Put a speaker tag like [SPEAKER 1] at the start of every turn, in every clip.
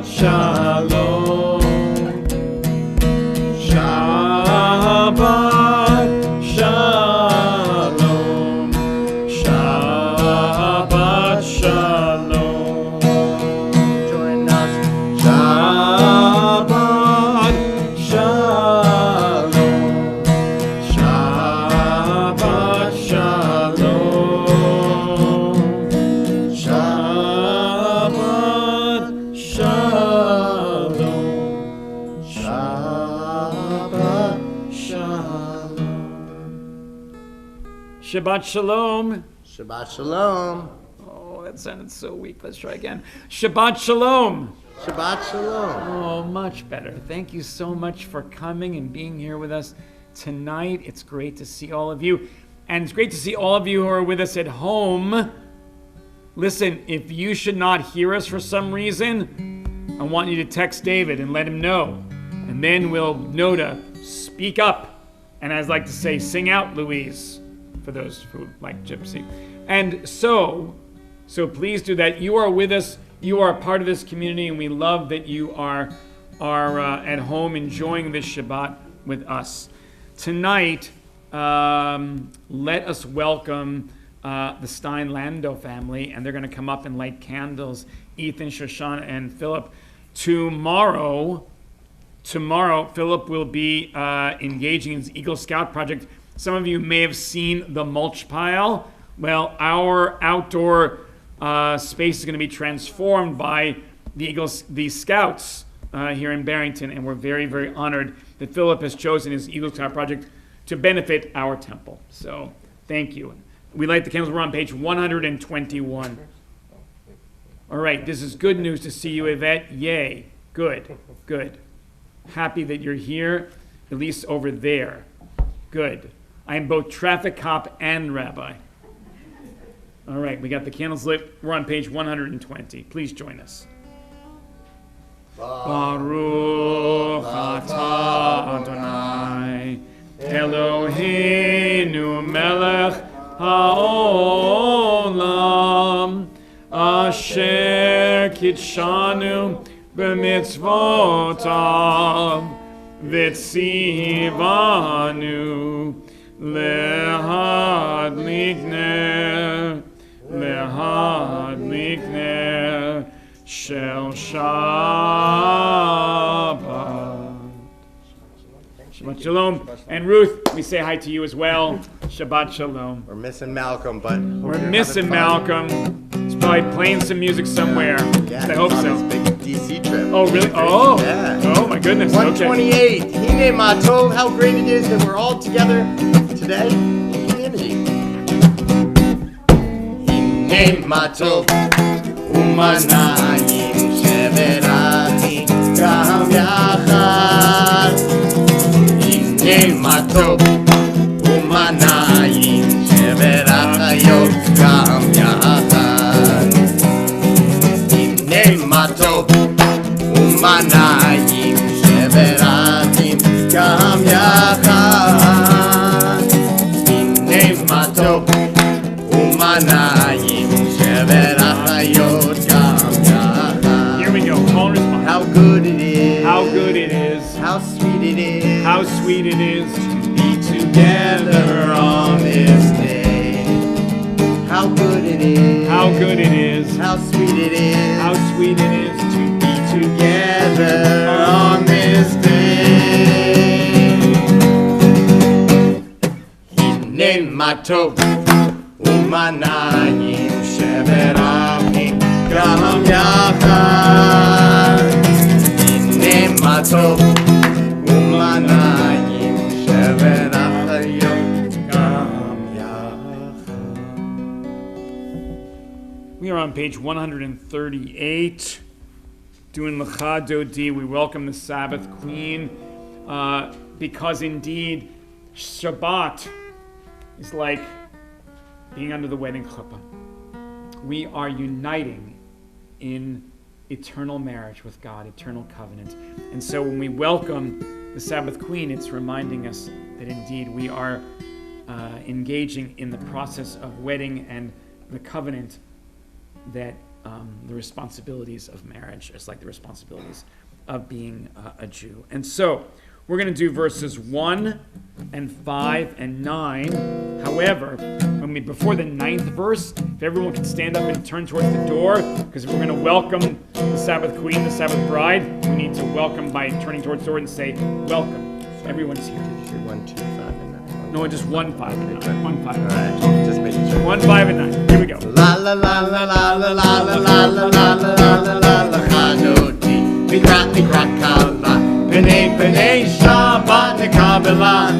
[SPEAKER 1] Shalom. Shabbat Shalom. Shabbat Shalom.
[SPEAKER 2] Join us.
[SPEAKER 1] Shabbat Shalom. Shabbat Shalom. Shabbat Shalom. Shabbat Shalom. Shabbat Shalom.
[SPEAKER 2] Shabbat Shalom.
[SPEAKER 1] Oh, that sounded so weak. Let's try again. Shabbat Shalom.
[SPEAKER 2] Shabbat Shalom.
[SPEAKER 1] Oh, much better. Thank you so much for coming and being here with us tonight. It's great to see all of you. And it's great to see all of you who are with us at home. Listen, if you should not hear us for some reason, I want you to text David and let him know. And then we'll know to speak up. And as I like to say, sing out, Louise, for those who like Gypsy. And so please do that. You are with us. You are a part of this community, and we love that you are at home enjoying this Shabbat with us. Tonight, let us welcome the Stein-Lando family, and they're going to come up and light candles. Ethan, Shoshana, and Philip. Tomorrow, Philip will be engaging in his Eagle Scout project. Some of you may have seen the mulch pile. Well, our outdoor space is going to be transformed by the Scouts here in Barrington, and we're very, very honored that Philip has chosen his Eagle Scout project to benefit our temple. So, thank you. We light the candles. We're on page 121. All right, this is good news to see you, Yvette. Yay. Good, good. Happy that you're here, at least over there. Good. I am both traffic cop and rabbi. All right, we got the candles lit. We're on page 120. Please join us. Baruch atah Adonai Eloheinu melech haolam asher kitshanu b'mitzvotav v'tzivanu lehadlik ner shel Shabbat. Shabbat Shalom. And Ruth, we say hi to you as well. Shabbat Shalom.
[SPEAKER 2] We're missing Malcolm, but
[SPEAKER 1] We're missing Malcolm. He's probably playing some music somewhere.
[SPEAKER 2] Yeah,
[SPEAKER 1] I hope so.
[SPEAKER 2] His big DC trip.
[SPEAKER 1] Oh, really? Oh,
[SPEAKER 2] Yeah.
[SPEAKER 1] oh my goodness.
[SPEAKER 2] 128. Hine Matov. How great it is that we're all together today in unity. Hine Matov. Umanayim sheverati gam yachad. Hine Matov. Umanayim sheverachayot gam yachad. Hine Matov. Umanayim sheveratim gam yachad. Hine matov umanayim sheverachayot gam yachad.
[SPEAKER 1] Here we go. Call and response.
[SPEAKER 2] How good it is.
[SPEAKER 1] How good it is.
[SPEAKER 2] How sweet it is.
[SPEAKER 1] How sweet it is.
[SPEAKER 2] to be together on this day. How good it is.
[SPEAKER 1] How good it is.
[SPEAKER 2] How sweet it is.
[SPEAKER 1] How sweet it is.
[SPEAKER 2] to be together on this day. Hine matov umanayim sheverachim gam yachad. Hine matov umanayim sheverachim gam yachad.
[SPEAKER 1] We are on page 138. Doing L'cha Dodi, we welcome the Sabbath Queen, because indeed Shabbat is like being under the wedding chuppah. We are uniting in eternal marriage with God, eternal covenant. And so when we welcome the Sabbath Queen, it's reminding us that indeed we are engaging in the process of wedding and the covenant that the responsibilities of marriage, just like the responsibilities of being a Jew. And so we're going to do verses 1 and 5 and 9. However, before the 9th verse, if everyone could stand up and turn towards the door, because if we're going to welcome the Sabbath Queen, the Sabbath Bride, we need to welcome by turning towards the door and say, welcome. Everyone's here.
[SPEAKER 2] 1, 2, 5, and 9.
[SPEAKER 1] No, just 1, 5, and 9. 1, 5, and 9.
[SPEAKER 2] All right, just making sure.
[SPEAKER 1] 1, 5, and 9. Here we go.
[SPEAKER 2] La la la la la la la la la la la la la la Chanoti Mikrat mikrat kala Penei penei Shabbat nekabela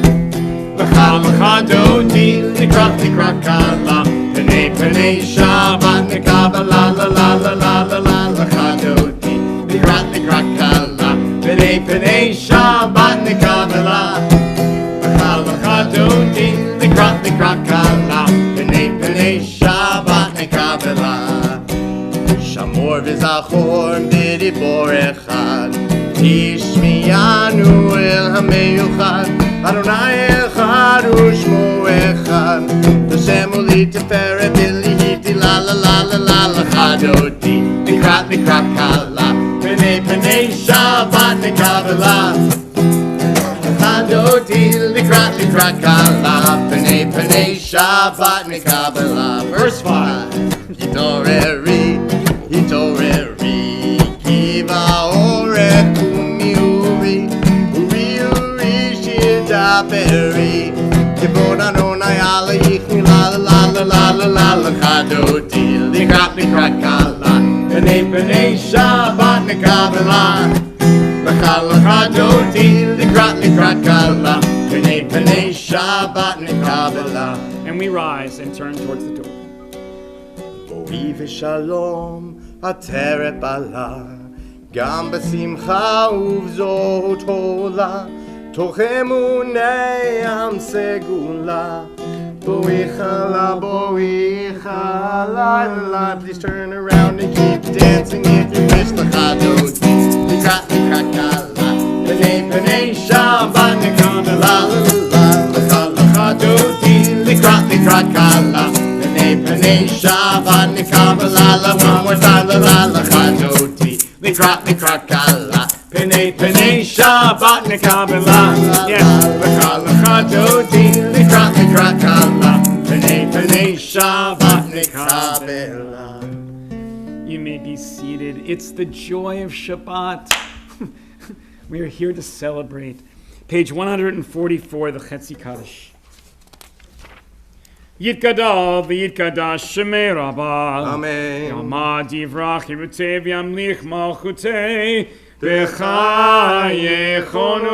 [SPEAKER 2] L'chal l'chadoti Mikrat mikrat kala Penei penei Shabbat nekabela La la la la la la L'chadoti Mikrat mikrat kala Penei penei Shabbat nekabela L'chal l'chadoti Mikrat mikrat kala Penei penei Shabbat nekabela Shamor v'zachor b'dibor echad Tishmiyanu el hameyuchad Adonai echad u'shmo echad L'shem uli teferet v'lihiti la la la la la l'chadoti Mikrat mikrat kala Penei penei Shabbat nekabela L'chadoti mikrat mikrat kala Penei penei Shabbat nekabela Verse 5 Yitoreri Hitoreri, Kiva Ore, Kumi Uri, Uri Shidaperi, Kibona no Nayala, Yichni la la la la la la la Chadoti, Likrat Likrat Kala, Penei Shabbat Nekabela, L'chal Chadoti, Likrat Likrat Kala, Penei Shabbat Nekabela.
[SPEAKER 1] And we rise and turn towards the door.
[SPEAKER 2] Boi v'shalom ateret bala Gam b'simcha uvzot hola Toch emunei am segula Boi chala, la. Please turn around and keep dancing if you wish l'chadot Likrat likrat kala Penei Shabbat nekabela L'chal l'chadoti Likrat likrat kala Penei Shabbat nekabela One more time la la chadoti Likrat kala Penei Shabbat nekabela Yes L'chal l'chadoti Likrat kala Penei Shabbat nekabela.
[SPEAKER 1] You may be seated. It's the joy of Shabbat. We are here to celebrate. Page 144, the Chetzi Kaddish. Yitkadal v'yitkadash shemei Rabbah.
[SPEAKER 2] Amen.
[SPEAKER 1] Yamad yivrach yirutei v'yamlich malchutei v'chayechon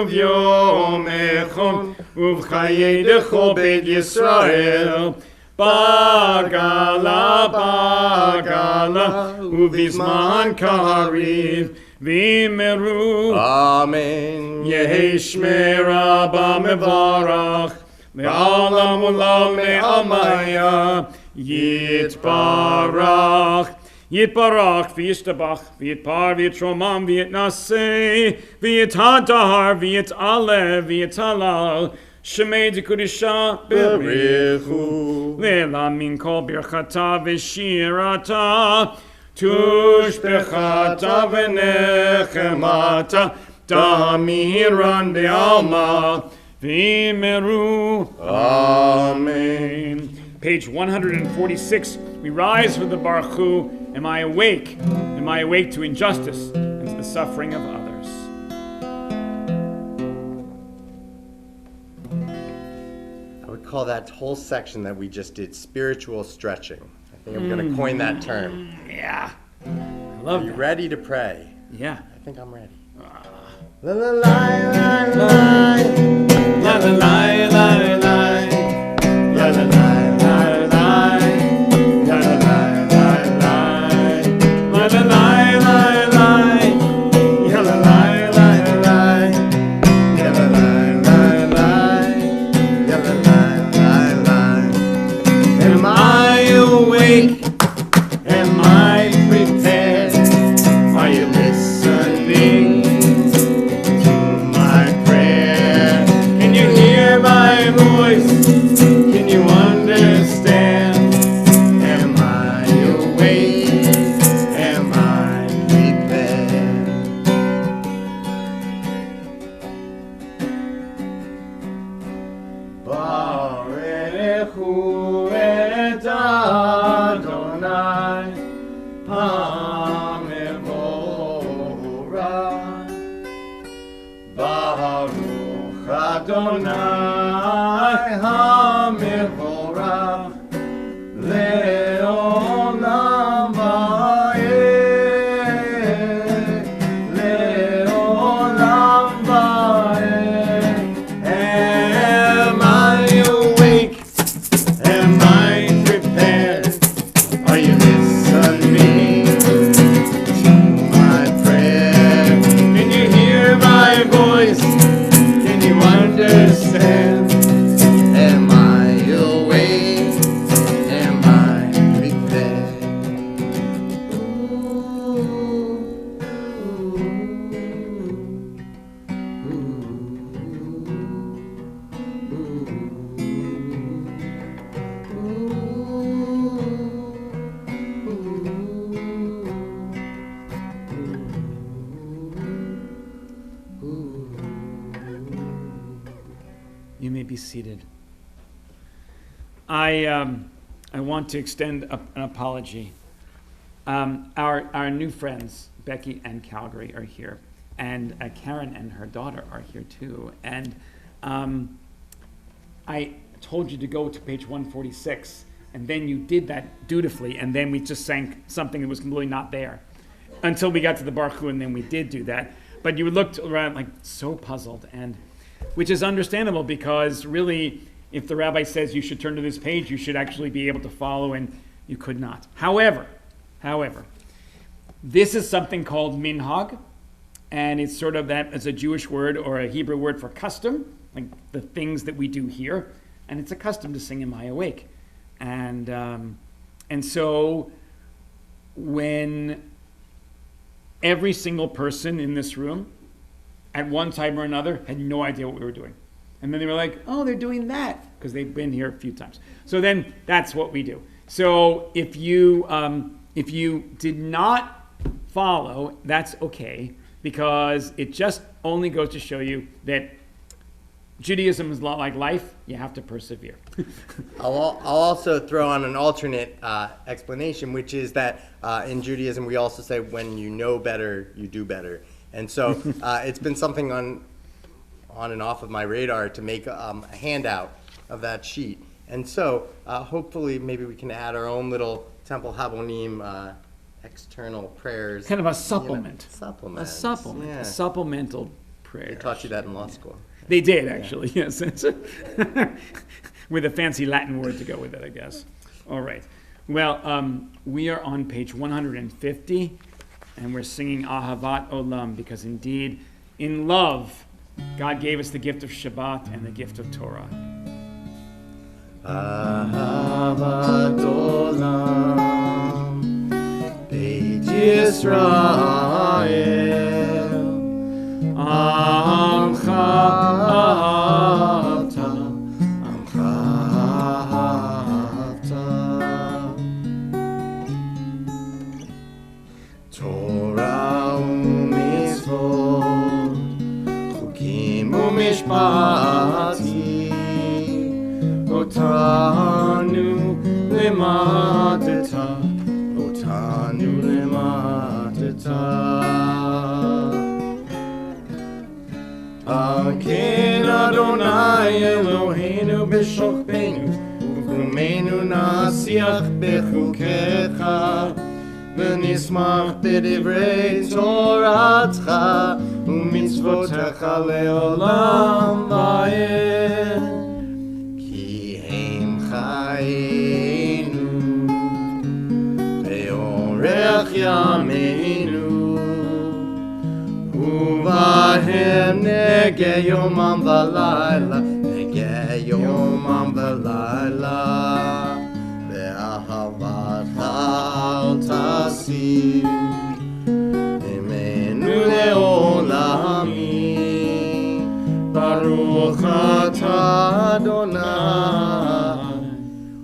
[SPEAKER 1] uv'yomechon uv'chayei dechol beit Yisrael bagala uv'izman kariv v'meru.
[SPEAKER 2] Amen.
[SPEAKER 1] Yehi shmei Rabbah mevarach Me'alam ulam me'amaya Yitbarach v'yishtabach v'yitpar v'yitromam v'yitnaseh v'yithadar v'yitalev v'yitalal Shemei d'Kudisha berichu Le'la min kol birchata v'shirata Tushbechata v'nechemata Damiran be'alma V'meru.
[SPEAKER 2] Amen.
[SPEAKER 1] Page 146. We rise for the Baruch Hu. Am I awake? Am I awake to injustice and to the suffering of others?
[SPEAKER 2] I would call that whole section that we just did spiritual stretching. I think I'm going to coin that term.
[SPEAKER 1] Yeah. I love
[SPEAKER 2] Are you
[SPEAKER 1] that.
[SPEAKER 2] ready to pray?
[SPEAKER 1] Yeah.
[SPEAKER 2] I think I'm ready. La la la la la la la la la la la la la la Am I awake? Am I prepared? Are you listening to my prayer? Can you hear my Torah. Baruch Adonai HaMevorach Le'olam va'ed, Le'olam va'ed. Am I awake? Am I prepared? Are you listening to my prayer? Can you hear my voice? Can you understand? Am I awake? Am I prepared?
[SPEAKER 1] You may be seated. I want to extend an apology. Our new friends, Becky and Calgary, are here, and Karen and her daughter are here too. And I told you to go to page 146, and then you did that dutifully, and then we just sang something that was completely not there until we got to the Baruch Hu, and then we did do that. But you looked around like so puzzled, and which is understandable, because really, if the rabbi says you should turn to this page, you should actually be able to follow, and you could not. However, this is something called minhag, and it's sort of that as a Jewish word or a Hebrew word for custom, like the things that we do here, and it's a custom to sing Am I Awake? And so when every single person in this room at one time or another had no idea what we were doing. And then they were like, oh, they're doing that, because they've been here a few times. So then that's what we do. So if you did not follow, that's okay, because it just only goes to show you that Judaism is a lot like life. You have to persevere.
[SPEAKER 2] I'll also throw on an alternate explanation, which is that in Judaism we also say when you know better, you do better. And so it's been something on and off of my radar to make a handout of that sheet. And so hopefully maybe we can add our own little Temple Habonim external prayers.
[SPEAKER 1] Kind of a supplement.
[SPEAKER 2] Supplement.
[SPEAKER 1] A supplement.
[SPEAKER 2] Yeah.
[SPEAKER 1] A supplemental prayer.
[SPEAKER 2] They taught you that in law school.
[SPEAKER 1] They did, actually, yes. With a fancy Latin word to go with it, I guess. All right. Well, we are on page 150, and we're singing Ahavat Olam, because indeed, in love, God gave us the gift of Shabbat and the gift of Torah.
[SPEAKER 2] Ahavat Olam, Beit Yisrael, Amcha Ahavta, Amcha Ahavta. Torah u'mitzvot, chukim u'mishpatim, otanu limadeta, otanu limadeta. Aken Adonai Eloheinu b'shokbenu, uv'kumenu nasiach b'chukecha, v'nismach b'divrei Toratcha, u'mitzvotecha le'olam va'ed. Ki hem chayenu, ve'orech yameinu, uvahem nege yomam v'layla, nege yomam v'layla, ve'ahavatcha al tasir, imenu le'olami, baruch atah Adonai,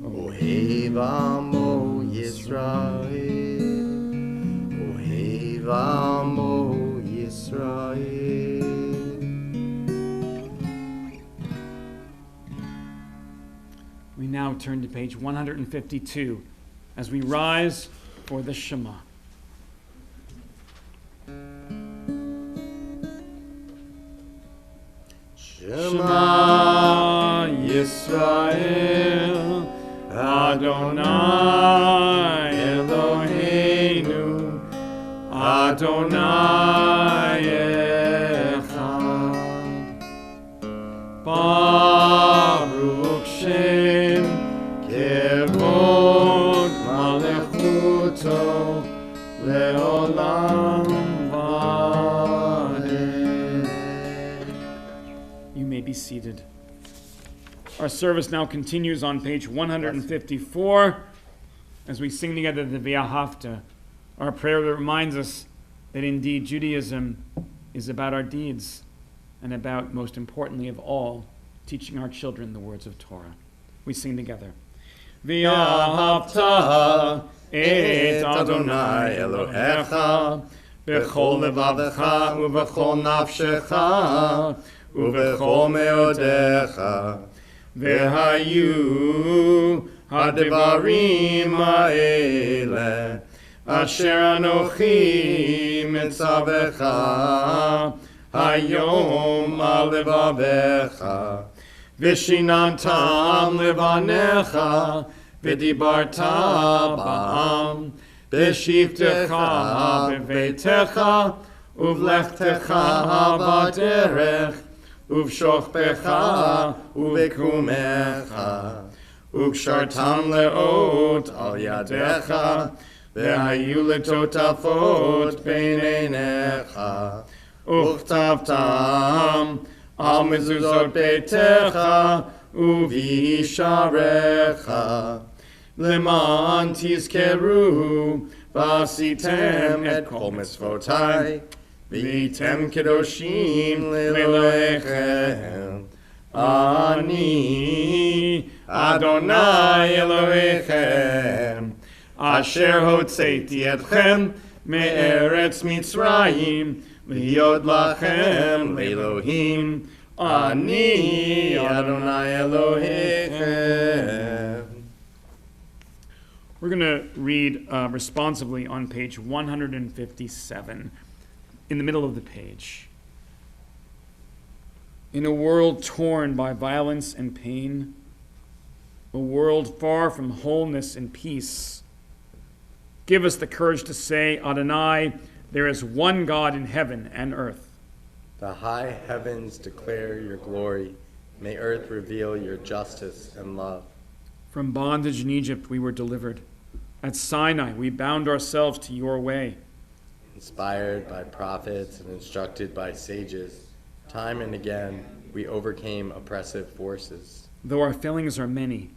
[SPEAKER 2] ohev amo Yisrael, ohev amo Yisrael.
[SPEAKER 1] We now turn to page 152 as we rise for the Shema. Adonai Eloheinu, Adonai Echad. Baruch Shem Kevod Malechuto Leolam Vaed. You may be seated. Our service now continues on page 154 as we sing together the V'ahavta, our prayer that reminds us that indeed Judaism is about our deeds and about, most importantly of all, teaching our children the words of Torah. We sing together. V'ahavta et Adonai Elohecha b'chol levavecha u'b'chol nafshecha u'b'chol meodecha v'hayu ha'devarim ha'ele asher anochi mitzavecha hayom al levavecha v'shinantam levanecha v'dibarta ba'am b'shivtecha b'veitecha uvlechtecha b'derech uvshochpecha uvekumecha ukshartam leot al yadecha v'hayu letotafot b'neinecha uchtavtam al mezuzot beitecha uvisharecha leman tizkeru v'asitem et kol mitzvotai v'yitem kedoshim le'elohechem ani Adonai Elohechem asher hotzeiti etchem me'eretz Mitzrayim Liyod lachem le'Elohim ani Adonai Elohechem. We're going to read responsively on page 157, in the middle of the page. In a world torn by violence and pain, a world far from wholeness and peace, give us the courage to say, Adonai, there is one God in heaven and earth.
[SPEAKER 3] The high heavens declare your glory. May earth reveal your justice and love.
[SPEAKER 1] From bondage in Egypt we were delivered. At Sinai we bound ourselves to your way.
[SPEAKER 3] Inspired by prophets and instructed by sages, time and again we overcame oppressive forces.
[SPEAKER 1] Though our failings are many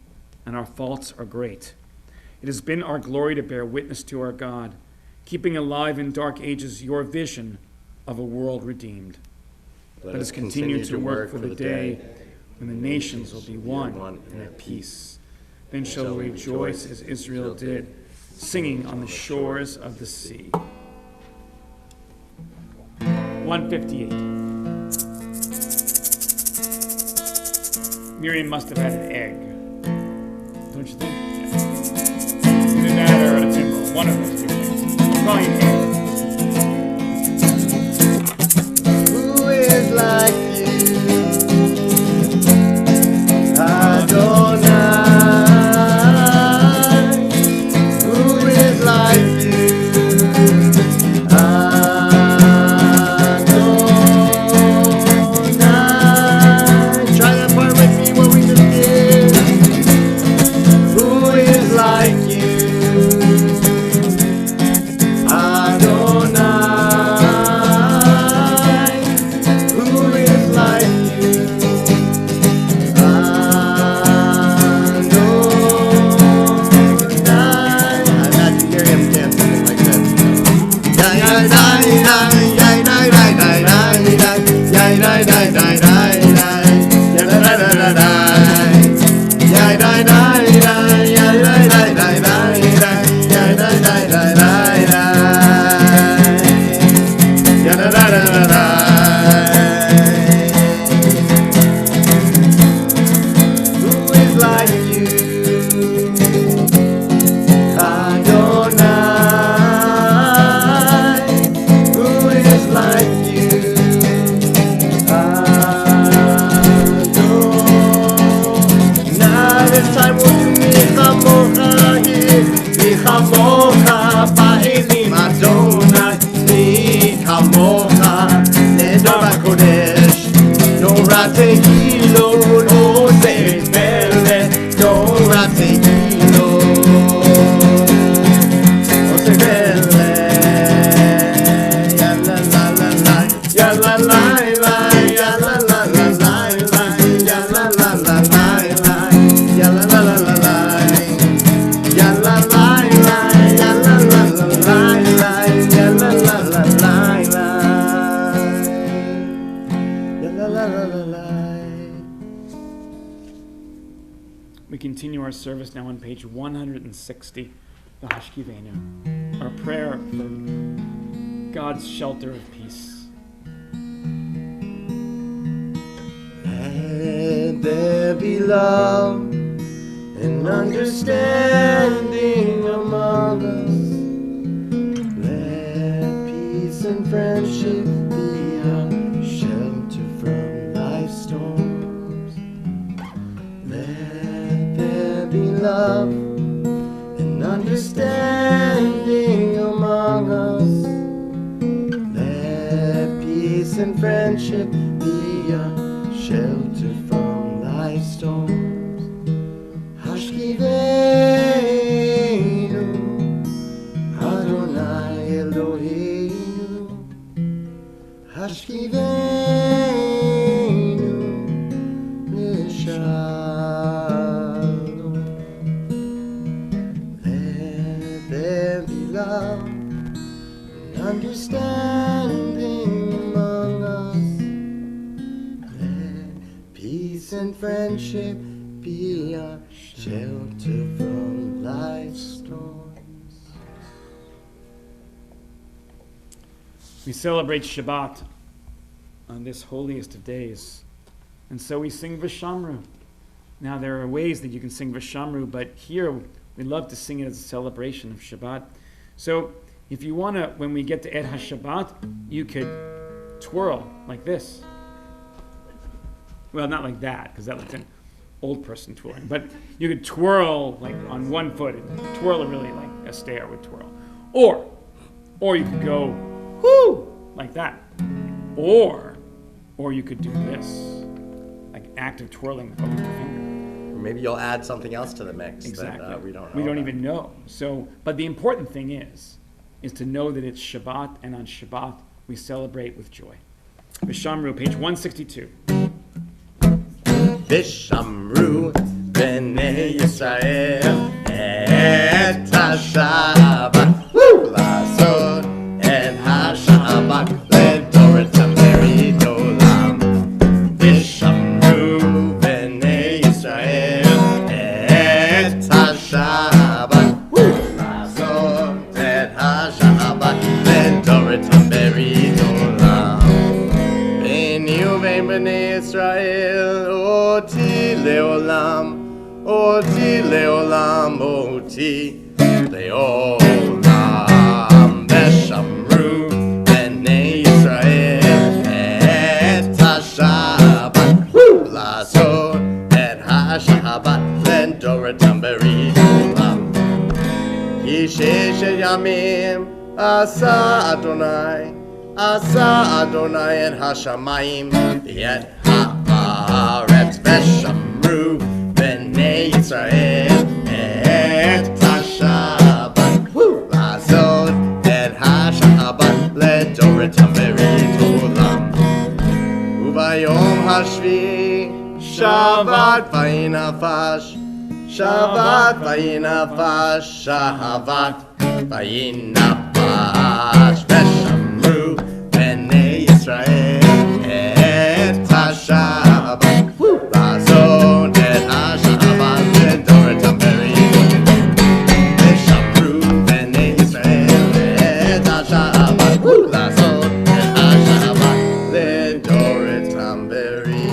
[SPEAKER 1] and our faults are great, it has been our glory to bear witness to our God, keeping alive in dark ages your vision of a world redeemed. Let us continue to work for the day when the nations will be one in at peace. Then shall we rejoice as Israel did, singing on the shores of the sea. 158. Miriam must have had an egg. Don't you think? Yeah. Either that or a timber. One of those two things. Probably an egg.
[SPEAKER 2] Who is like you, Adonai? Who is like you, Adonai? Try that part with me, what we just did. Who is like you, Adonai? Tehilo, no se vele, Torah Tehilo, no se vele, ya la la la la, ya la la la, ya la la la la, ya la la la la, ya la la la la, ya la la la, ya la la la la, ya la la la la.
[SPEAKER 1] We continue our service now on page 160, the Hashkivenu, our prayer for God's shelter of peace.
[SPEAKER 2] Let there be love and understanding among us. Let peace and friendship be our shelter from life's storms. Let there be love and understanding among us. Let peace and friendship be our shelter from life's storms. Hashkivenu, Adonai Eloheinu. Hashkivenu, Lishalom. Let there be love and understanding among us. Let peace and friendship be our shelter from life's storms.
[SPEAKER 1] We celebrate Shabbat on this holiest of days, and so we sing V'shamru. Now there are ways that you can sing V'shamru, but here we love to sing it as a celebration of Shabbat. So if you want to, when we get to Et HaShabbat, you could twirl like this. Well, not like that, because that looks an old person twirling. But you could twirl like on one foot, and twirl it really like a stair would twirl. Or you could go, whoo, like that. Or you could do this, like active twirling over your finger.
[SPEAKER 3] Or maybe you'll add something else to the mix
[SPEAKER 1] Exactly.
[SPEAKER 3] that we don't know.
[SPEAKER 1] We don't
[SPEAKER 3] about.
[SPEAKER 1] even know. So, but the important thing is to know that it's Shabbat, and on Shabbat we celebrate with joy. V'shamru, page 162.
[SPEAKER 2] Vishamru b'nei Yisrael et HaShabbat Lasot et HaShabbat ledoretam beridolam. Vishamru b'nei Yisrael et HaShabbat Lasot et HaShabbat ledoretam beridolam. B'nei uvein b'nei Yisrael Oti leolam, oti leolam, oti leolam. Veshamru b'nei Yisrael et HaShabbat Lasot et HaShabbat ledoretam beridolam. Yishesh yamim asa Adonai et hashamayim v'et haaretz. Veshamru b'nei Yisrael et HaShabbat Lasot et HaShabbat ledoretam beridolam. Uvayom hashvi'i Shabbat vayinafash, Shabbat vayinafash, Shabbat vayinafash. Veshamru b'nei Yisrael et HaShabbat Lasot et HaShabbat ledoretam beridolam. Veshamru b'nei Yisrael et HaShabbat Lasot et HaShabbat ledoretam beridolam.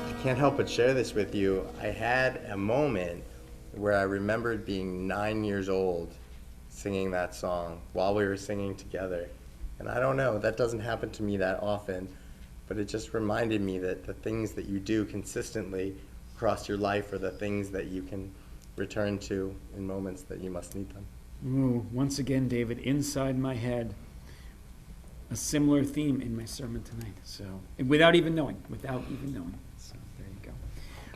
[SPEAKER 2] I can't help but share this with you. I had a moment where I remembered being 9 years old singing that song while we were singing together. And I don't know, that doesn't happen to me that often, but it just reminded me that the things that you do consistently across your life are the things that you can return to in moments that you must need them.
[SPEAKER 1] Ooh, once again, David, inside my head. a similar theme in my sermon tonight. So, without even knowing. So, there you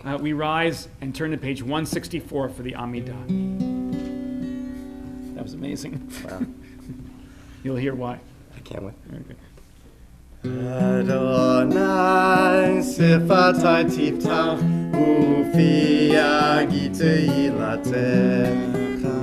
[SPEAKER 1] go. We rise and turn to page 164 for the Amidah. That was amazing.
[SPEAKER 3] Wow.
[SPEAKER 1] You'll hear why.
[SPEAKER 3] I can't wait.
[SPEAKER 1] Okay.
[SPEAKER 3] Adonai sifatai tiftach ufi agitei latecha.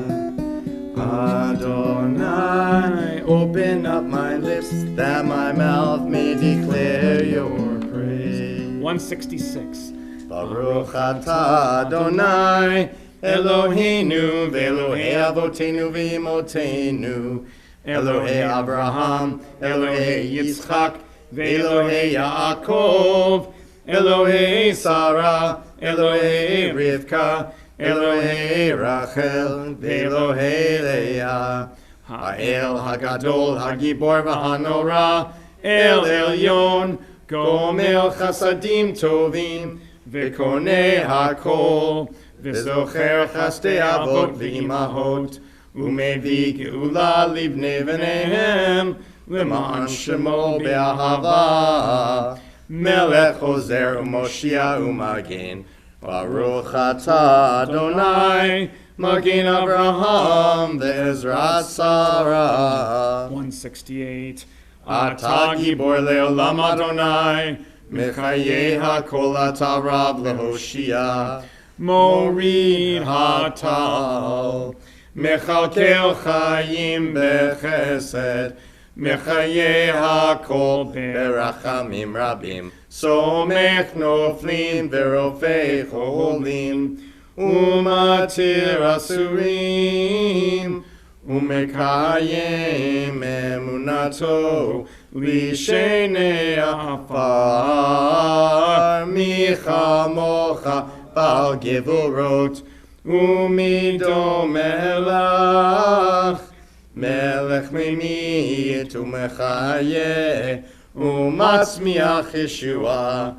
[SPEAKER 3] Adonai, open up my lips that my mouth may declare your praise.
[SPEAKER 1] 166.
[SPEAKER 3] Baruch atah Adonai Eloheinu ve'Elohei avotenu ve'imotenu Elohei Abraham, Elohei Yitzchak, ve'Elohei Yaakov, Elohei Sarah, Elohei Rivka, Elohei Rachel, ve'Elohei Leah. Ha'el Hagadol Hagibor v'Hanora, El Elyon, Gomel Chasadim Tovim, ve'Konei Hakol, ve'Zocher Chastei Avot v'Imahot, ומביא גאולה לבני בניהם, למען שמו באהבה. מלך עוזר ומושיע ומגן, ברוך אתה אדוני, מגן אברהם ועזרת שרה.
[SPEAKER 1] 168.
[SPEAKER 3] אתה גיבור לעולם אדוני, מחיי הכל אתה רב להושיע, מוריד הטל. מכלכל חיים בחסד, מחיי הכל ברחמים רבים, סומך נופלים ורופא חולים, ומתיר אסורים, ומקיים אמונתו לשני עפר, מי כמוך בעל גבורות, ומידו מלך, מלך ממית ומחיה, ומצמיח ישועה,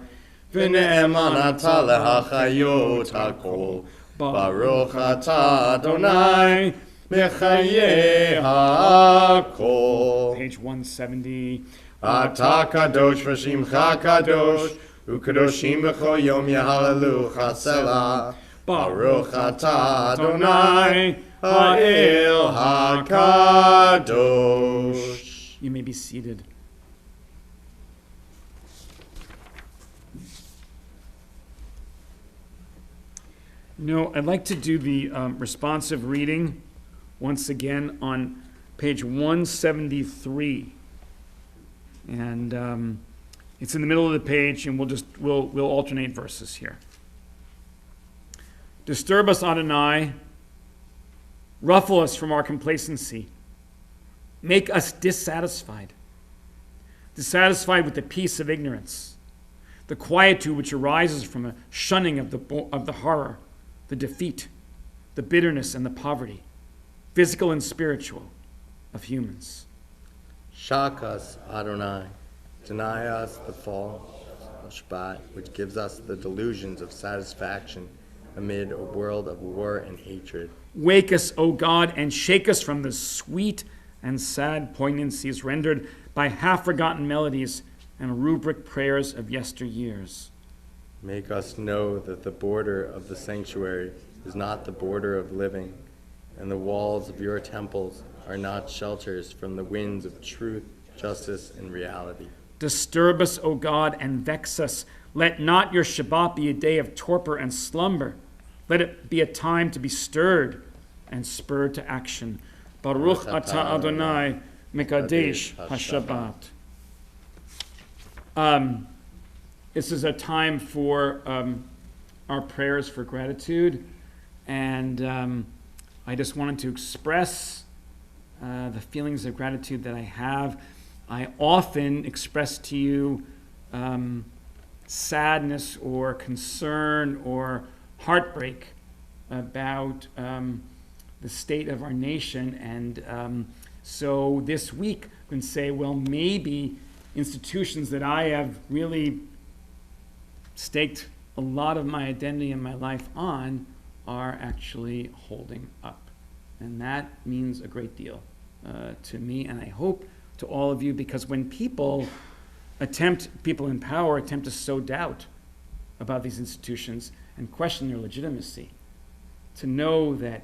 [SPEAKER 3] ונאמן אתה להחיות הכל. ברוך אתה אדוני, מחיי הכל.
[SPEAKER 1] Page 170.
[SPEAKER 3] אתה קדוש ושמך קדוש, וקדושים בכל יום יהללוך סלה. Baruch atah Adonai ha'el hakadosh.
[SPEAKER 1] You may be seated. I'd like to do the responsive reading once again on page 173. And it's in the middle of the page, and we'll alternate verses here. Disturb us, Adonai. Ruffle us from our complacency. Make us dissatisfied with the peace of ignorance, the quietude which arises from a shunning of the horror, the defeat, the bitterness, and the poverty, physical and spiritual, of humans.
[SPEAKER 3] Shock us, Adonai. Deny us the fall of Shabbat, which gives us the delusions of satisfaction amid a world of war and hatred.
[SPEAKER 1] Wake us, O God, and shake us from the sweet and sad poignancies rendered by half-forgotten melodies and rubric prayers of yesteryears.
[SPEAKER 3] Make us know that the border of the sanctuary is not the border of living, and the walls of your temples are not shelters from the winds of truth, justice, and reality.
[SPEAKER 1] Disturb us, O God, and vex us. Let not your Shabbat be a day of torpor and slumber. Let it be a time to be stirred and spurred to action. Baruch atah Adonai mekadesh haShabbat. This is a time for our prayers for gratitude, and I just wanted to express the feelings of gratitude that I have. I often express to you sadness or concern or heartbreak about the state of our nation, and so this week I can say, well, maybe institutions that I have really staked a lot of my identity and my life on are actually holding up, and that means a great deal to me, and I hope to all of you, because when people in power attempt to sow doubt about these institutions and question their legitimacy, to know that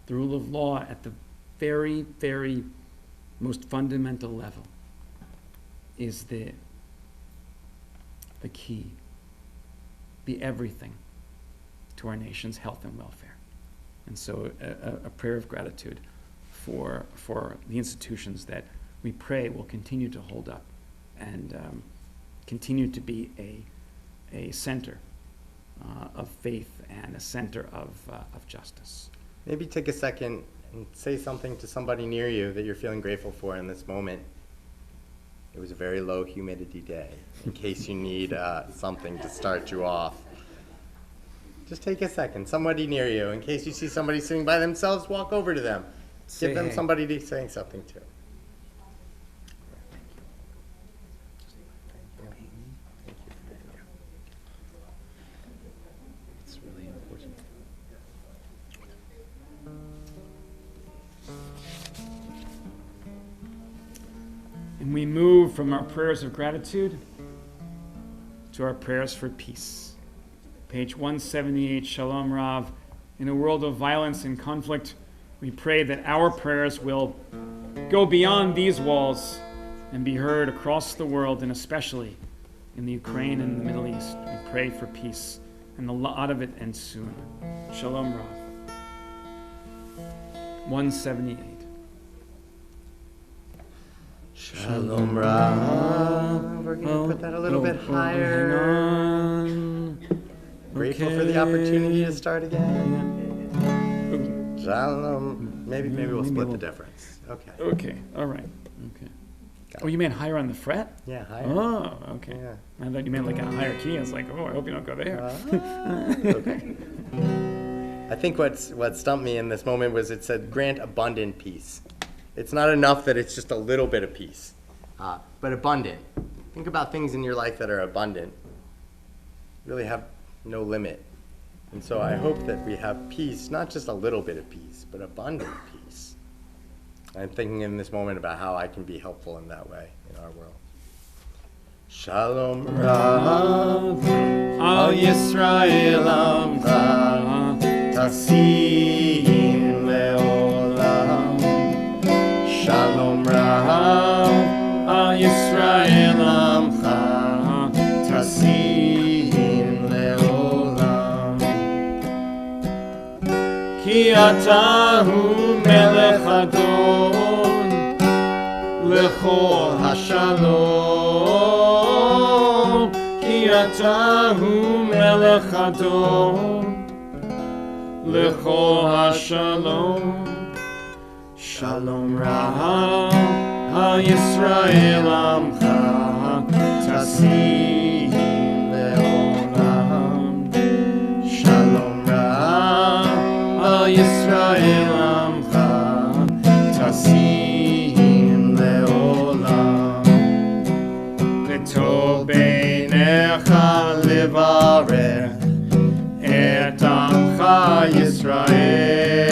[SPEAKER 1] the rule of law at the very, very most fundamental level is the key, the everything to our nation's health and welfare. And so a prayer of gratitude for the institutions that we pray will continue to hold up and continue to be a center of faith and a center of justice.
[SPEAKER 3] Maybe take a second and say something to somebody near you that you're feeling grateful for in this moment. It was a very low humidity day, in case you need something to start you off. Just take a second, somebody near you, in case you see somebody sitting by themselves, walk over to them. Give them somebody to say something to.
[SPEAKER 2] It's really important.
[SPEAKER 1] And we move from our prayers of gratitude to our prayers for peace. Page 178, Shalom Rav. In a world of violence and conflict, we pray that our prayers will go beyond these walls and be heard across the world, and especially in the Ukraine and the Middle East. We pray for peace, and a lot of it and soon. Shalom Rav. 178.
[SPEAKER 3] Shalom Rav. We're going to put that a little bit higher.
[SPEAKER 1] Hang on.
[SPEAKER 3] Grateful for the opportunity to start again. Shalom. Maybe we'll split the difference. Okay.
[SPEAKER 1] Okay. All right. Okay. Oh, you meant higher on the fret?
[SPEAKER 3] Yeah, higher.
[SPEAKER 1] Oh, okay.
[SPEAKER 3] Yeah.
[SPEAKER 1] I thought you meant like a higher key. I was like, oh, I hope you don't go there.
[SPEAKER 3] Okay. I think what stumped me in this moment was it said, grant abundant peace. It's not enough that it's just a little bit of peace, but abundant. Think about things in your life that are abundant. Really have no limit. And so I hope that we have peace, not just a little bit of peace, but abundant peace. I'm thinking in this moment about how I can be helpful in that way in our world. Shalom Rav, Al Yisrael Amcha, Tasim Leolam. Shalom Rav, Al Yisrael Amcha, Tasim Leolam. Ki atahu melech adon, lechol hashalom. Ki atahu melech adon, lechol hashalom. Shalom Rav, Al Yisrael Amcha, Tasim Leolam. Shalom Rav, Al Yisrael Amcha, Tasim Leolam. V'tov beinecha levarech et Amcha Yisrael.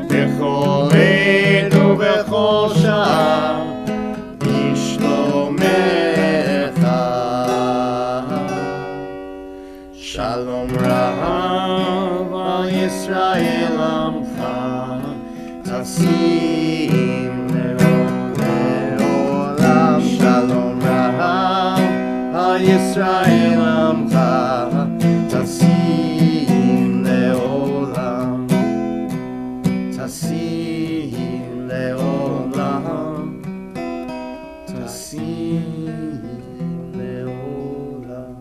[SPEAKER 3] Bechol עת ובכל שעה בשלומך. Shalom Rav, Al Yisrael Amcha, Tasim Leolam. Shalom Rav, Al Yisrael Amcha, Tasim Leolam. Tasim Leolam. Tasim Leolam.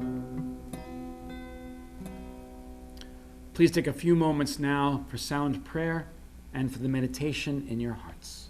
[SPEAKER 3] Please take a few moments now for sound prayer and for the meditation in your hearts.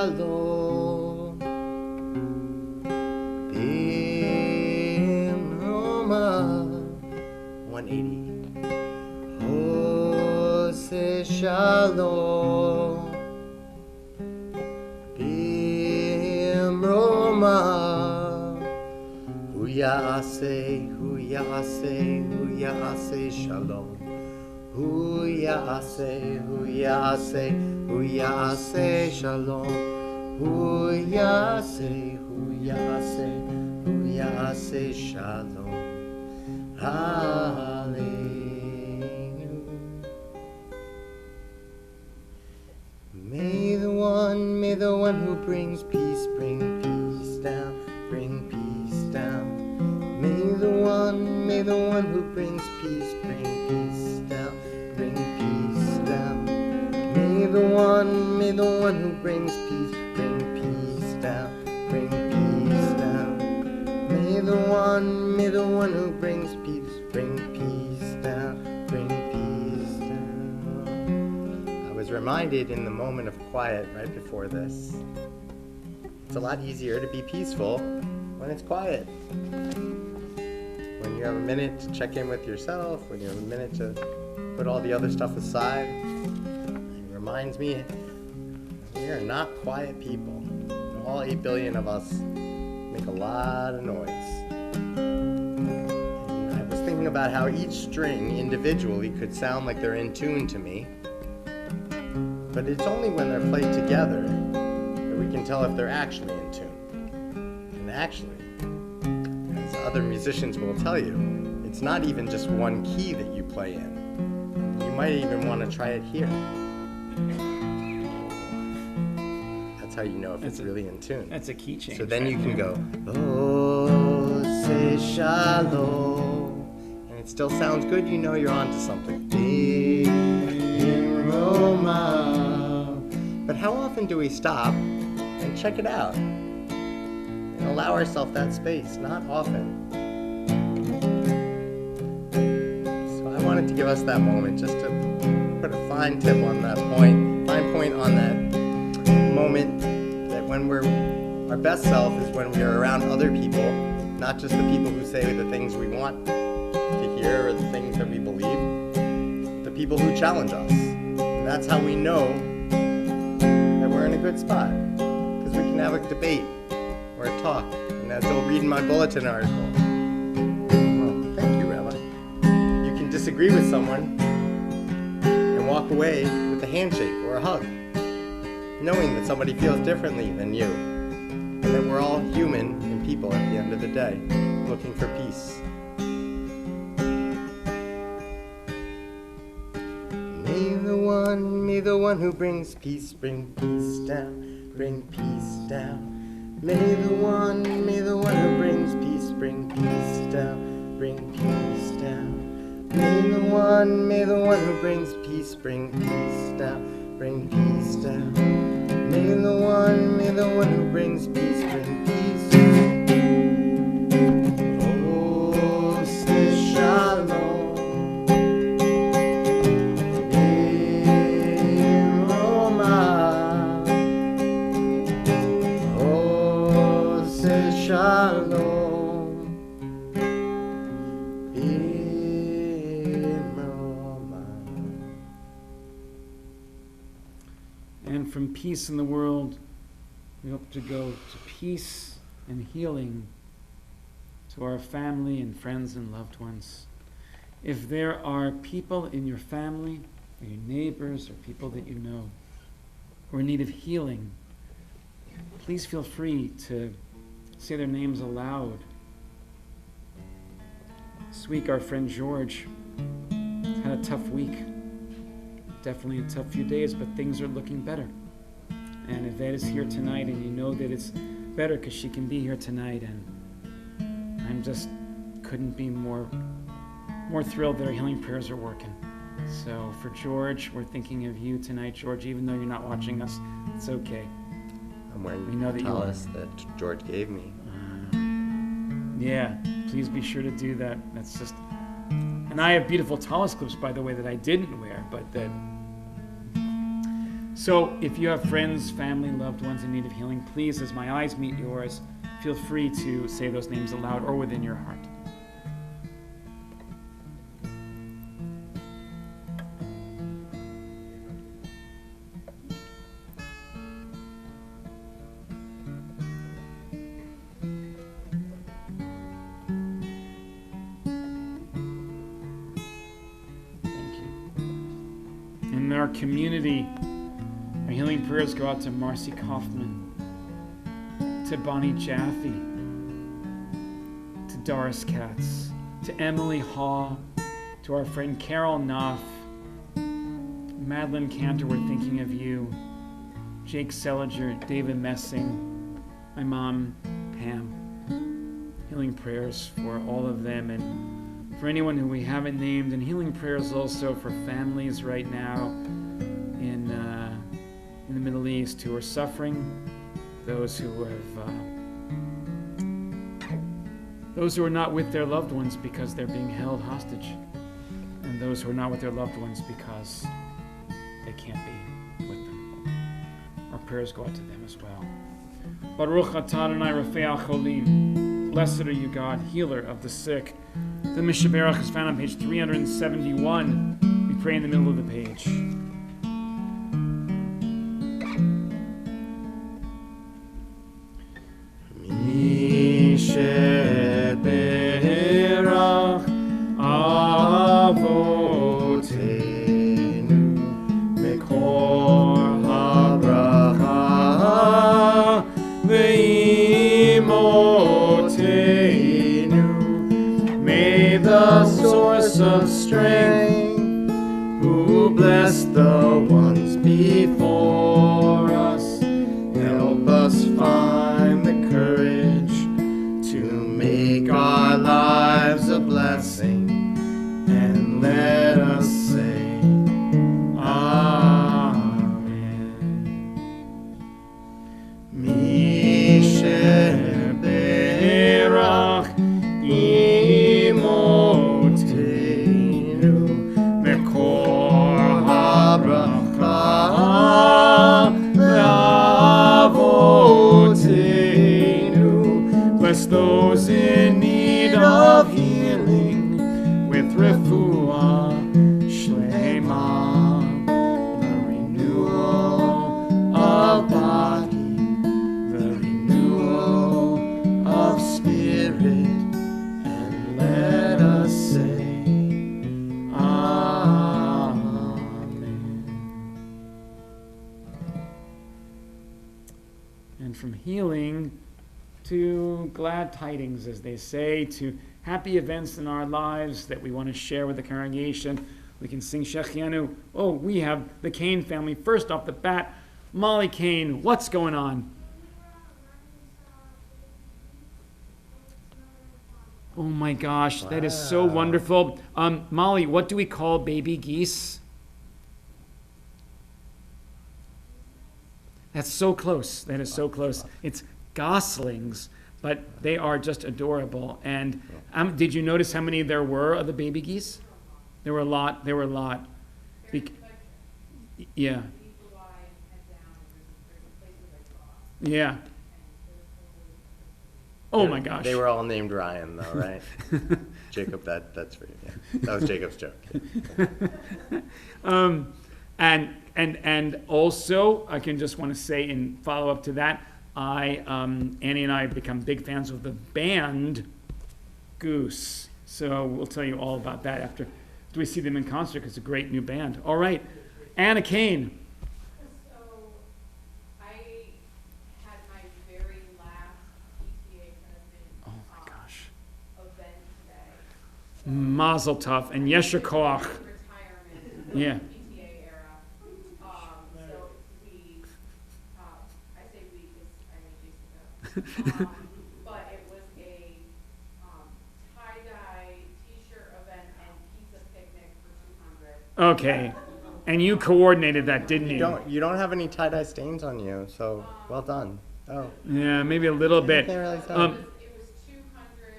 [SPEAKER 3] shalom. Bimroma. 180. Ose shalom. Bimroma. Huyase, huyase, huyase shalom. Huyase, huyase, huyase shalom. Huyase, huyase, huyase shalom. Hallelujah. May the one who brings peace bring peace down, bring peace down. May the one who brings peace bring peace down, bring peace down. May the one who brings peace bring peace down, bring peace down. May the one who brings peace bring peace down, bring peace down. I was reminded in the moment of quiet right before this. It's a lot easier to be peaceful when it's quiet. When you have a minute to check in with yourself, when you have a minute to put all the other stuff aside, it reminds me we are not quiet people. All 8 billion of us make a lot of noise. And I was thinking about how each string individually could sound like they're in tune to me, but it's only when they're played together that we can tell if they're actually in tune. And actually, as other musicians will tell you, it's not even just one key that you play in. You might even want to try it here. That's how you know if it's really in tune.
[SPEAKER 1] That's a key change.
[SPEAKER 3] So then you can go, oh, say shalom. And it still sounds good, you know you're onto something. But how often do we stop and check it out? And allow ourselves that space? Not often. So I wanted to give us that moment just to put a fine tip on that point, fine point on that moment that when we're our best self is when we are around other people, not just the people who say the things we want to hear or the things that we believe, the people who challenge us. And that's how we know that we're in a good spot, because we can have a debate or a talk. And as they'll read in my bulletin article, well, thank you, Rabbi. You can disagree with someone and walk away with a handshake or a hug, knowing that somebody feels differently than you, and that we're all human and people at the end of the day, looking for peace. May the one who brings peace bring peace down, bring peace down. May the one who brings peace bring peace down, bring peace down. May the one who brings peace bring peace down, bring peace down. May the one who brings peace bring peace down. Oh, say shalom. Shalom.
[SPEAKER 1] And from peace in the world, we hope to go to peace and healing to our family and friends and loved ones. If there are people in your family, or your neighbors, or people that you know, who are in need of healing, please feel free to say their names aloud. This week, our friend George had a tough week. Definitely a tough few days, but things are looking better. And Yvette is here tonight, and you know that it's better because she can be here tonight. And I'm just couldn't be more thrilled that our healing prayers are working. So for George, we're thinking of you tonight, George. Even though you're not watching us, it's okay.
[SPEAKER 3] I'm wearing
[SPEAKER 1] We know
[SPEAKER 3] the
[SPEAKER 1] that you are.
[SPEAKER 3] tallis that George gave me.
[SPEAKER 1] Yeah, please be sure to do that. That's just... And I have beautiful tallis clips, by the way, that I didn't wear, but that... So if you have friends, family, loved ones in need of healing, please, as my eyes meet yours, feel free to say those names aloud or within your heart. In our community, our healing prayers go out to Marcy Kaufman, to Bonnie Jaffe, to Doris Katz, to Emily Haw, to our friend Carol Knopf, Madeline Cantor, we're thinking of you, Jake Seliger, David Messing, my mom, Pam. Healing prayers for all of them and for anyone who we haven't named, and healing prayers also for families right now in the Middle East who are suffering, those who are not with their loved ones because they're being held hostage, and those who are not with their loved ones because they can't be with them. Our prayers go out to them as well. Baruch atah Adonai Rafei HaCholim. Blessed are you, God, healer of the sick. The Mishaberach is found on page 371. We pray in the middle of the page.
[SPEAKER 2] Mishaberach Avotenu Mekor HaBracha Ve'imotenu. May the source of strength, who blessed the ones before us, help us find the courage to make our lives a blessing, and let us say Amen. Mishaberach Imotenu Mekor HaBracha Ve'avotenu. Bless those in need of healing with refuah shlema, the renewal of body, the renewal of spirit, and let us say Amen.
[SPEAKER 1] And from healing to glad tidings, as they say, to happy events in our lives that we want to share with the congregation, we can sing Shechianu. Oh, we have the Kane family. First off the bat, Molly Kane, what's going on? Oh my gosh, that is so wonderful. Molly, what do we call baby geese? That's so close. That is so close. It's goslings, but they are just adorable. And did you notice how many there were of the baby geese? There were a lot. There were a lot. Yeah. Yeah. Oh my gosh.
[SPEAKER 3] They were all named Ryan, though, right? Jacob, that's for you. Yeah. That was Jacob's joke.
[SPEAKER 1] And also, I can just want to say in follow up to that, Annie and I have become big fans of the band Goose. So we'll tell you all about that after we see them in concert, because it's a great new band. All right, Anna Kane.
[SPEAKER 4] So I had my very last PTA president event today.
[SPEAKER 1] Mazel tov and Yesher Koach.
[SPEAKER 4] Retirement.
[SPEAKER 1] Yeah.
[SPEAKER 4] PTA era. So I say we because I know Jason. But it was a tie-dye t-shirt event and pizza picnic for 200.
[SPEAKER 1] Okay, and you coordinated that, didn't you?
[SPEAKER 3] You don't have any tie-dye stains on you, so well done. Oh.
[SPEAKER 1] Yeah, maybe a little bit.
[SPEAKER 3] Can't really tell.
[SPEAKER 4] It was 200,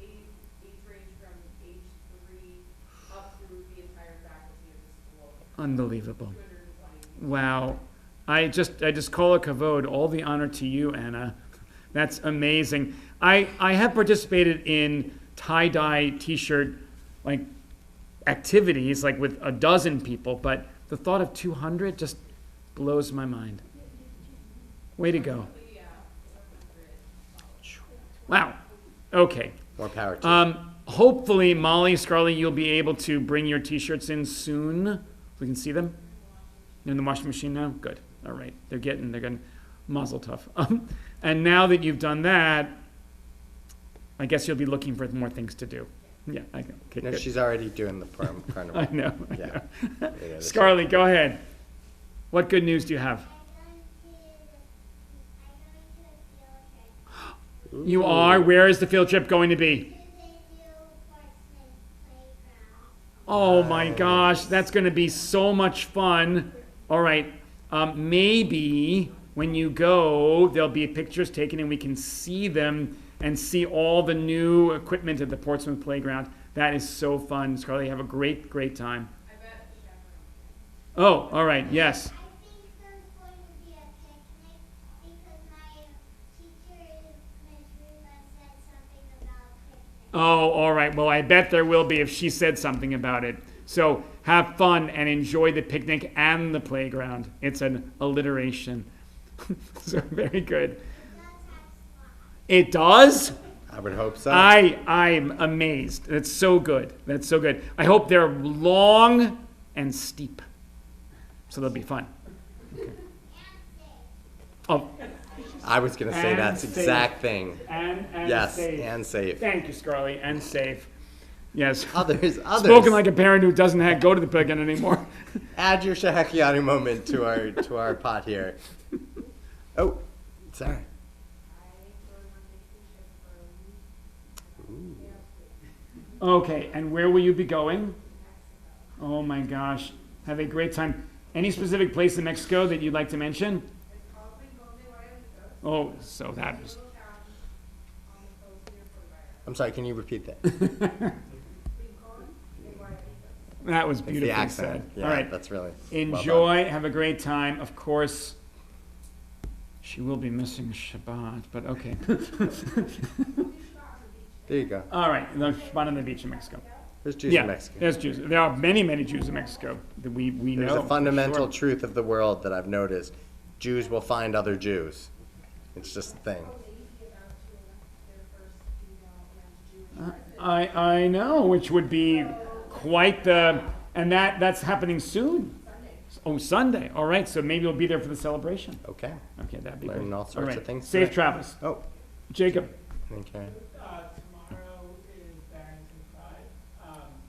[SPEAKER 4] age range from age 3 up through the entire faculty of the school.
[SPEAKER 1] Unbelievable.
[SPEAKER 4] 220
[SPEAKER 1] Wow. I just call it kavod. All the honor to you, Anna. That's amazing. I have participated in tie-dye t-shirt like activities like with a dozen people, but the thought of 200 just blows my mind. Way to go. Wow. Okay.
[SPEAKER 3] More power to you.
[SPEAKER 1] Hopefully, Molly, Scarlett, you'll be able to bring your t-shirts in soon. We can see them. They're in the washing machine now? Good. All right. They're getting mazel tov. And now that you've done that, I guess you'll be looking for more things to do. Yeah, I know. Okay,
[SPEAKER 3] No,
[SPEAKER 1] good.
[SPEAKER 3] she's already doing the carnival.
[SPEAKER 1] I know.
[SPEAKER 3] Yeah. Yeah,
[SPEAKER 1] Scarlett, go ahead. What good news do you have? You are? Where is the field trip going to be? Oh my gosh, that's going to be so much fun. All right, maybe when you go, there'll be pictures taken and we can see them and see all the new equipment at the Portsmouth Playground. That is so fun. Scarlett, you have a great, great time.
[SPEAKER 4] I bet the chaperone.
[SPEAKER 1] Oh, all right, yes.
[SPEAKER 5] I think there's going to be a picnic because my teacher, Ms. Rula, said something about picnic.
[SPEAKER 1] Oh, all right. Well, I bet there will be if she said something about it. So have fun and enjoy the picnic and the playground. It's an alliteration. So very good. It does?
[SPEAKER 3] I would hope so.
[SPEAKER 1] I'm amazed. That's so good. That's so good. I hope they're long and steep. So they'll be fun. Okay. Oh,
[SPEAKER 3] I was going to say
[SPEAKER 1] And
[SPEAKER 3] that
[SPEAKER 1] safe.
[SPEAKER 3] exact thing.
[SPEAKER 1] and
[SPEAKER 3] Yes,
[SPEAKER 1] safe.
[SPEAKER 3] and safe.
[SPEAKER 1] Thank you, Scarlett. And safe. Yes.
[SPEAKER 3] Others.
[SPEAKER 1] Spoken like a parent who doesn't go to the playground anymore.
[SPEAKER 3] Add your Shehechianu moment to our pot here. Oh, sorry.
[SPEAKER 1] Okay, and where will you be going? Oh my gosh. Have a great time. Any specific place in Mexico that you'd like to mention? Oh, so that was.
[SPEAKER 3] I'm sorry, can you repeat that?
[SPEAKER 1] That was
[SPEAKER 3] It's the
[SPEAKER 1] beautifully
[SPEAKER 3] accent.
[SPEAKER 1] said.
[SPEAKER 3] Yeah,
[SPEAKER 1] All right.
[SPEAKER 3] that's really well
[SPEAKER 1] Enjoy. Have a great time. Of course, she will be missing Shabbat, but okay.
[SPEAKER 3] done. There you go.
[SPEAKER 1] All right. The Shabbat on the beach in Mexico.
[SPEAKER 3] There's Jews
[SPEAKER 1] Yeah,
[SPEAKER 3] in Mexico.
[SPEAKER 1] there's Jews. There are many, many Jews in Mexico that we
[SPEAKER 3] There's
[SPEAKER 1] know.
[SPEAKER 3] a fundamental
[SPEAKER 1] for sure.
[SPEAKER 3] truth of the world that I've noticed. Jews will find other Jews. It's just a thing.
[SPEAKER 1] I know, which would be quite the, and that's happening soon. Oh, Sunday. All right, so maybe we'll be there for the celebration.
[SPEAKER 3] Okay.
[SPEAKER 1] Okay, that'd be
[SPEAKER 3] Learning
[SPEAKER 1] great.
[SPEAKER 3] all sorts
[SPEAKER 1] right.
[SPEAKER 3] of things
[SPEAKER 1] Safe
[SPEAKER 3] today.
[SPEAKER 1] travels.
[SPEAKER 3] Oh,
[SPEAKER 1] Jacob.
[SPEAKER 3] okay.
[SPEAKER 6] Tomorrow is Barrington Pride,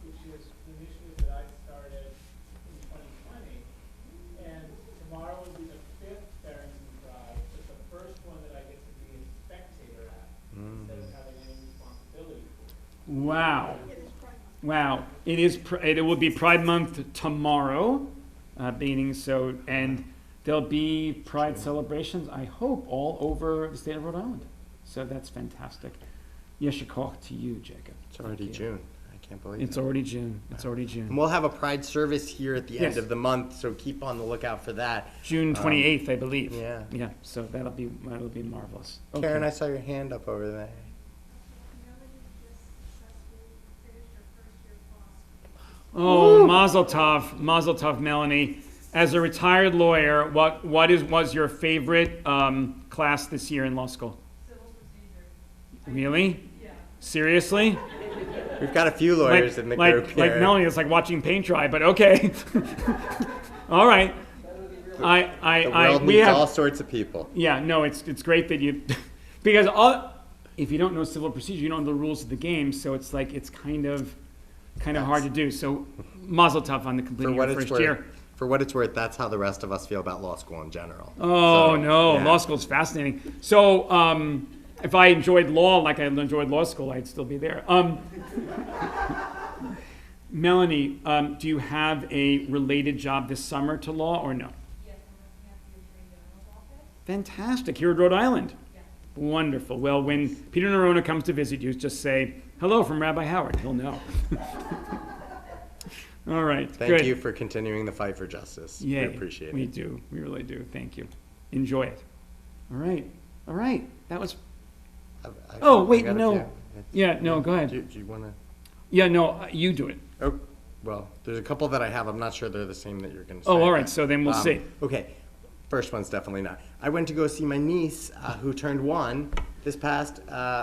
[SPEAKER 6] which is the initiative that I started in 2020. And tomorrow will be the 5th Barrington Pride, but the first one that I get to be a spectator at, instead of having any responsibility for.
[SPEAKER 1] Wow. Wow. It will be Pride Month tomorrow, being so, and there'll be Pride celebrations, I hope, all over the state of Rhode Island. So that's fantastic. Yeshikach to you, Jacob.
[SPEAKER 3] It's already
[SPEAKER 1] Thank you.
[SPEAKER 3] June. I can't believe
[SPEAKER 1] It's
[SPEAKER 3] it.
[SPEAKER 1] already June. It's already
[SPEAKER 3] And
[SPEAKER 1] June.
[SPEAKER 3] we'll have a Pride service here at the
[SPEAKER 1] Yes.
[SPEAKER 3] end of the month, so keep on the lookout for that.
[SPEAKER 1] June 28th, I believe.
[SPEAKER 3] yeah.
[SPEAKER 1] Yeah. So that'll be marvelous.
[SPEAKER 3] Karen,
[SPEAKER 1] Okay.
[SPEAKER 3] I saw your hand up over there.
[SPEAKER 1] Oh, Mazel Tov, Melanie. As a retired lawyer, what was your favorite class this year in law school?
[SPEAKER 4] Civil procedure.
[SPEAKER 1] Really?
[SPEAKER 4] Yeah.
[SPEAKER 1] Seriously?
[SPEAKER 3] We've got a few lawyers in the group here.
[SPEAKER 1] Like Melanie, it's like watching paint dry, but okay. All right.
[SPEAKER 3] the world
[SPEAKER 1] We
[SPEAKER 3] needs
[SPEAKER 1] have,
[SPEAKER 3] all sorts of people.
[SPEAKER 1] yeah, no, it's great that you, because if you don't know civil procedure, you don't know the rules of the game, so it's like, it's kind of hard to do. So Mazel Tov on the
[SPEAKER 3] For
[SPEAKER 1] completing
[SPEAKER 3] what
[SPEAKER 1] your
[SPEAKER 3] it's
[SPEAKER 1] first
[SPEAKER 3] worth,
[SPEAKER 1] year.
[SPEAKER 3] for what it's worth, that's how the rest of us feel about law school in general.
[SPEAKER 1] Oh,
[SPEAKER 3] So,
[SPEAKER 1] no,
[SPEAKER 3] yeah.
[SPEAKER 1] law school's fascinating. So, if I enjoyed law like I enjoyed law school, I'd still be there. Melanie, do you have a related job this summer to law or no?
[SPEAKER 4] Yes, I'm working at the Attorney General's office.
[SPEAKER 1] Fantastic, here at Rhode Island.
[SPEAKER 4] Yeah.
[SPEAKER 1] Wonderful. Well, when Peter Nerona comes to visit you, just say, hello from Rabbi Howard. He'll know. All right.
[SPEAKER 3] Thank
[SPEAKER 1] good.
[SPEAKER 3] you for continuing the fight for justice.
[SPEAKER 1] Yay.
[SPEAKER 3] We appreciate
[SPEAKER 1] We
[SPEAKER 3] it.
[SPEAKER 1] do. We really do. Thank you. Enjoy it. All right. All right. That was. Oh, wait,
[SPEAKER 3] I got a
[SPEAKER 1] no.
[SPEAKER 3] few.
[SPEAKER 1] Yeah, no, go ahead.
[SPEAKER 3] Do you want to?
[SPEAKER 1] Yeah, no, you do it.
[SPEAKER 3] Oh, well, there's a couple that I have. I'm not sure they're the same that you're going to say.
[SPEAKER 1] Oh, all right. So then we'll see.
[SPEAKER 3] Okay. First one's definitely not. I went to go see my niece, who turned 1 this past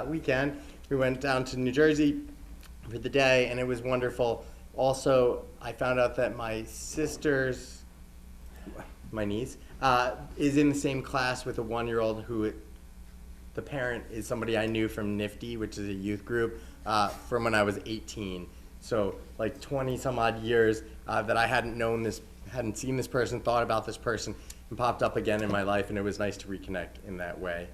[SPEAKER 3] weekend. We went down to New Jersey for the day, and it was wonderful. Also, I found out that my sister's, my niece, is in the same class with a 1-year-old who, the parent is somebody I knew from NIFTY, which is a youth group, from when I was 18. So like 20 some odd years that I hadn't seen this person, thought about this person, and popped up again in my life, and it was nice to reconnect in that way.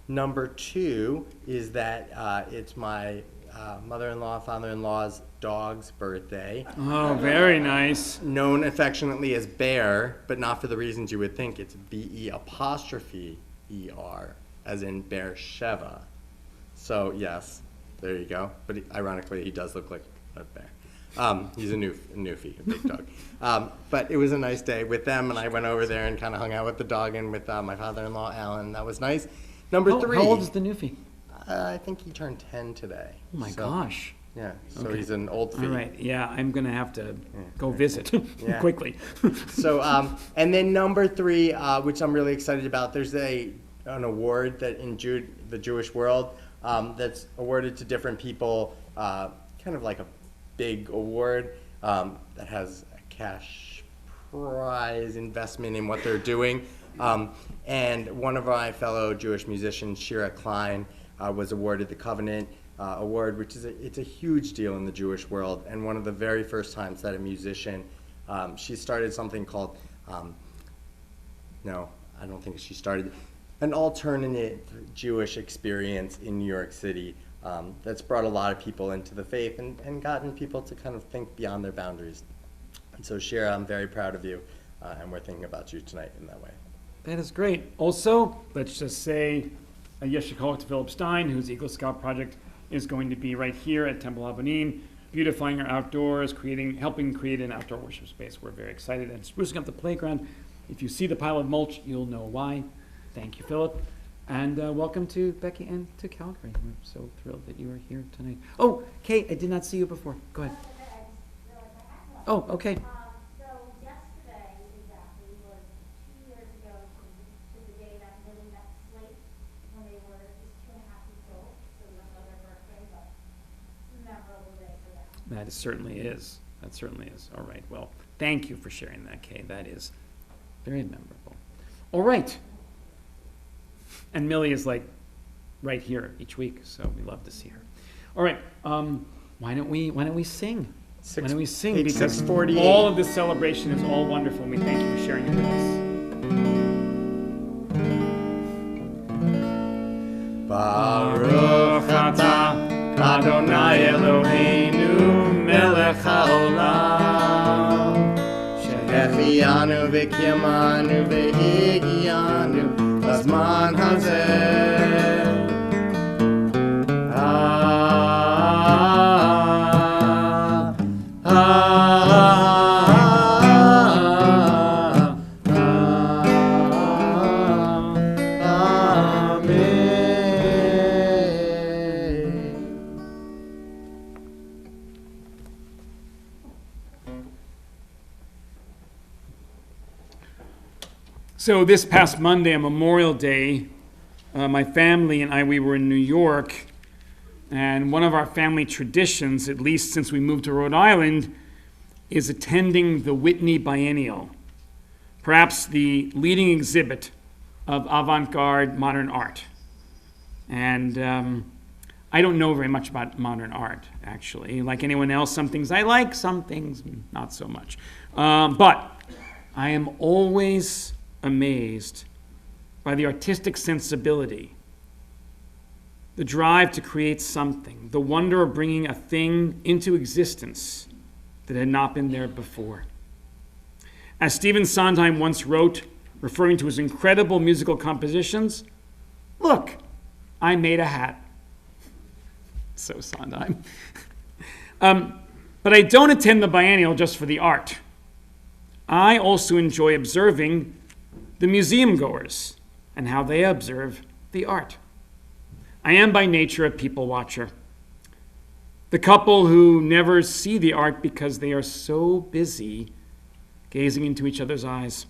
[SPEAKER 3] Number 2 is that it's my mother-in-law, father-in-law's dog's birthday.
[SPEAKER 1] Oh, very nice.
[SPEAKER 3] Known affectionately as Bear, but not for the reasons you would think. It's B-E'-ER, as in Beersheba. So yes, there you go. But ironically, he does look like a bear. He's a newfie, a big dog. But it was a nice day with them, and I went over there and kind of hung out with the dog and with my father-in-law, Alan. That was nice. Number 3.
[SPEAKER 1] How old is the newfie?
[SPEAKER 3] I think he turned 10 today.
[SPEAKER 1] Oh, my
[SPEAKER 3] So,
[SPEAKER 1] gosh.
[SPEAKER 3] Yeah, so
[SPEAKER 1] Okay.
[SPEAKER 3] he's an old
[SPEAKER 1] All
[SPEAKER 3] fee.
[SPEAKER 1] right. Yeah, I'm going to have to go visit
[SPEAKER 3] Yeah.
[SPEAKER 1] quickly.
[SPEAKER 3] So, and then number 3, which I'm really excited about, there's an award that in the Jewish world that's awarded to different people, kind of like a big award that has a cash prize investment in what they're doing. And one of my fellow Jewish musicians, Shira Klein, was awarded the Covenant Award, which is it's a huge deal in the Jewish world, and one of the very first times that a musician, she started something called, no, I don't think she started, an alternative Jewish experience in New York City that's brought a lot of people into the faith and gotten people to kind of think beyond their boundaries. And so Shira, I'm very proud of you, and we're thinking about you tonight in that way.
[SPEAKER 1] That is great. Also, let's just say a Yeshikol to Philip Stein, whose Eagle Scout project is going to be right here at Temple Habonim, beautifying our outdoors, helping create an outdoor worship space. We're very excited and sprucing up the playground. If you see the pile of mulch, you'll know why. Thank you, Philip. And welcome to Becky and to Calgary. We're so thrilled that you are here tonight. Oh, Kate, I did not see you before. Go ahead. Oh, okay.
[SPEAKER 5] So yesterday exactly was 2 years ago to the day that Millie met Slate when they were just 2.5 weeks old. So it was their birthday, but memorable day for them.
[SPEAKER 1] That certainly is. That certainly is. All right. Well, thank you for sharing that, Kay. That is very memorable. All right. And Millie is like right here each week, so we love to see her. All right. Why don't we sing? Why don't we sing?
[SPEAKER 3] Page
[SPEAKER 1] Because
[SPEAKER 3] 648.
[SPEAKER 1] all of this celebration is all wonderful, and we thank you for sharing it with us.
[SPEAKER 3] Baruch atah Adonai Eloheinu melech haolam shehechianu v'kiyamanu v'higianu lazman hazeh.
[SPEAKER 1] So this past Monday, on Memorial Day, my family and we were in New York, and one of our family traditions, at least since we moved to Rhode Island, is attending the Whitney Biennial, perhaps the leading exhibit of avant-garde modern art. And I don't know very much about modern art, actually. Like anyone else, some things I like, some things not so much. But I am always amazed by the artistic sensibility, the drive to create something, the wonder of bringing a thing into existence that had not been there before. As Stephen Sondheim once wrote, referring to his incredible musical compositions, "Look, I made a hat." So Sondheim. But But I don't attend the biennial just for the art. I also enjoy observing the museum goers and how they observe the art. I am by nature a people watcher. The couple who never see the art because they are so busy gazing into each other's eyes.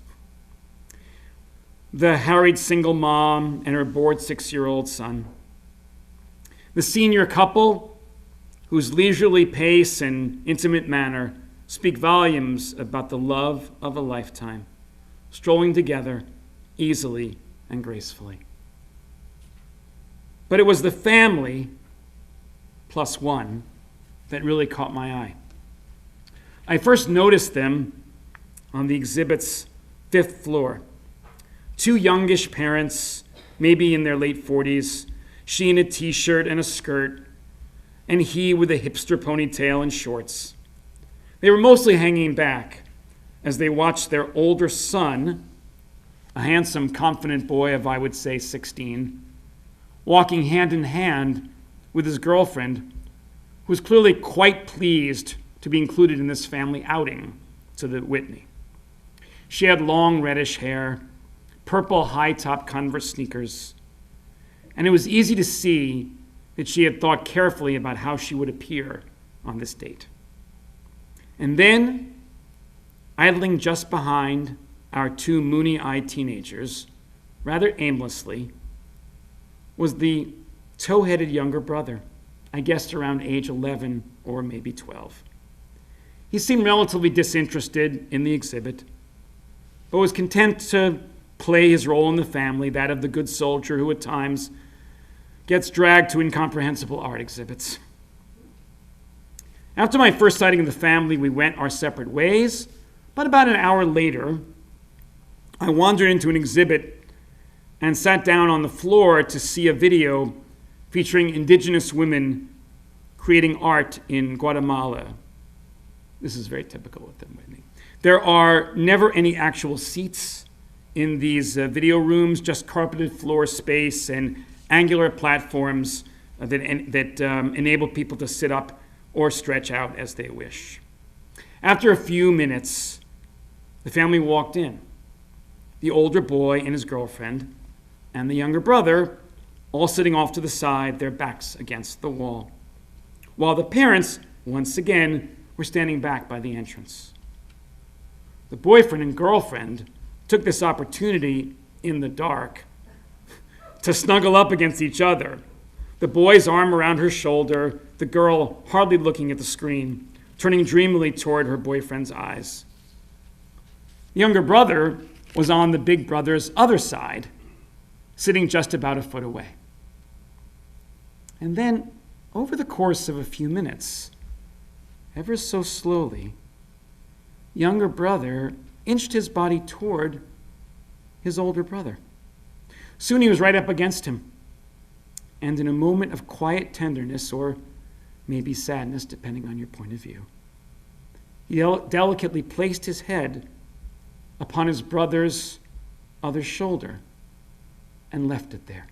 [SPEAKER 1] The harried single mom and her bored 6-year-old son. The senior couple whose leisurely pace and intimate manner speak volumes about the love of a lifetime, strolling together easily and gracefully. But it was the family plus one that really caught my eye. I first noticed them on the exhibit's 5th floor. 2 youngish parents, maybe in their late 40s, she in a t-shirt and a skirt, and he with a hipster ponytail and shorts. They were mostly hanging back as they watched their older son, a handsome, confident boy of, I would say, 16, walking hand in hand with his girlfriend, who was clearly quite pleased to be included in this family outing to the Whitney. She had long reddish hair, purple high-top Converse sneakers, and it was easy to see that she had thought carefully about how she would appear on this date. And then, idling just behind our 2 moony-eyed teenagers, rather aimlessly, was the tow-headed younger brother, I guessed around age 11 or maybe 12. He seemed relatively disinterested in the exhibit, but was content to play his role in the family, that of the good soldier who at times gets dragged to incomprehensible art exhibits. After my first sighting of the family, we went our separate ways, but about an hour later, I wandered into an exhibit and sat down on the floor to see a video featuring indigenous women creating art in Guatemala. This is very typical with them, Whitney. There are never any actual seats in these video rooms, just carpeted floor space and angular platforms that enable people to sit up or stretch out as they wish. After a few minutes, the family walked in. The older boy and his girlfriend, and the younger brother, all sitting off to the side, their backs against the wall, while the parents, once again, were standing back by the entrance. The boyfriend and girlfriend took this opportunity in the dark to snuggle up against each other, the boy's arm around her shoulder, the girl hardly looking at the screen, turning dreamily toward her boyfriend's eyes. The younger brother was on the big brother's other side, sitting just about a foot away. And then, over the course of a few minutes, ever so slowly, younger brother inched his body toward his older brother. Soon he was right up against him, and in a moment of quiet tenderness, or maybe sadness, depending on your point of view, he delicately placed his head upon his brother's other shoulder and left it there.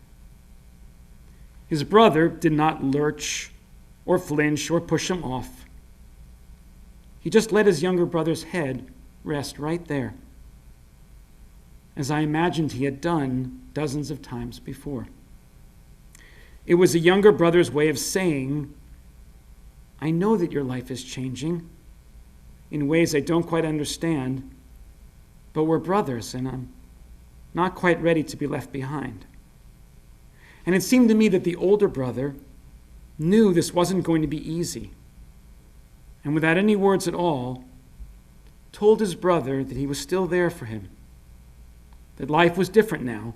[SPEAKER 1] His brother did not lurch or flinch or push him off. He just let his younger brother's head rest right there, as I imagined he had done dozens of times before. It was a younger brother's way of saying, I know that your life is changing in ways I don't quite understand, but we're brothers, and I'm not quite ready to be left behind. And it seemed to me that the older brother knew this wasn't going to be easy, and without any words at all, told his brother that he was still there for him, that life was different now,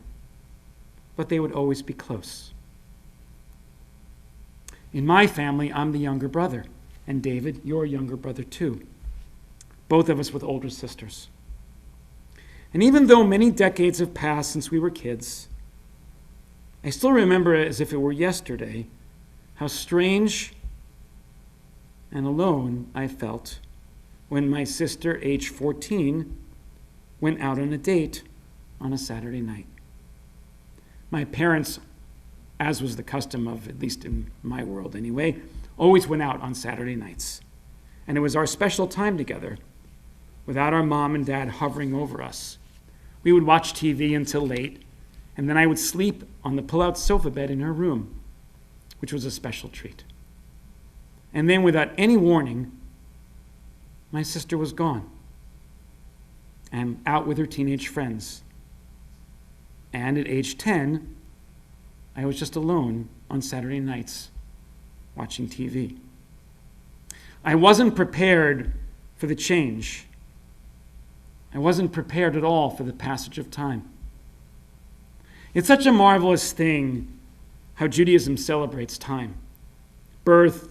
[SPEAKER 1] but they would always be close. In my family, I'm the younger brother, and David, you're a younger brother too, both of us with older sisters. And even though many decades have passed since we were kids, I still remember as if it were yesterday how strange and alone I felt when my sister, age 14, went out on a date on a Saturday night. My parents, as was the custom of, at least in my world anyway, always went out on Saturday nights. and it was our special time together, without our mom and dad hovering over us. We would watch TV until late, and then I would sleep on the pull-out sofa bed in her room, which was a special treat. And then, without any warning, my sister was gone and out with her teenage friends. And at age 10, I was just alone on Saturday nights watching TV. I wasn't prepared for the change. I wasn't prepared at all for the passage of time. It's such a marvelous thing how Judaism celebrates time. Birth,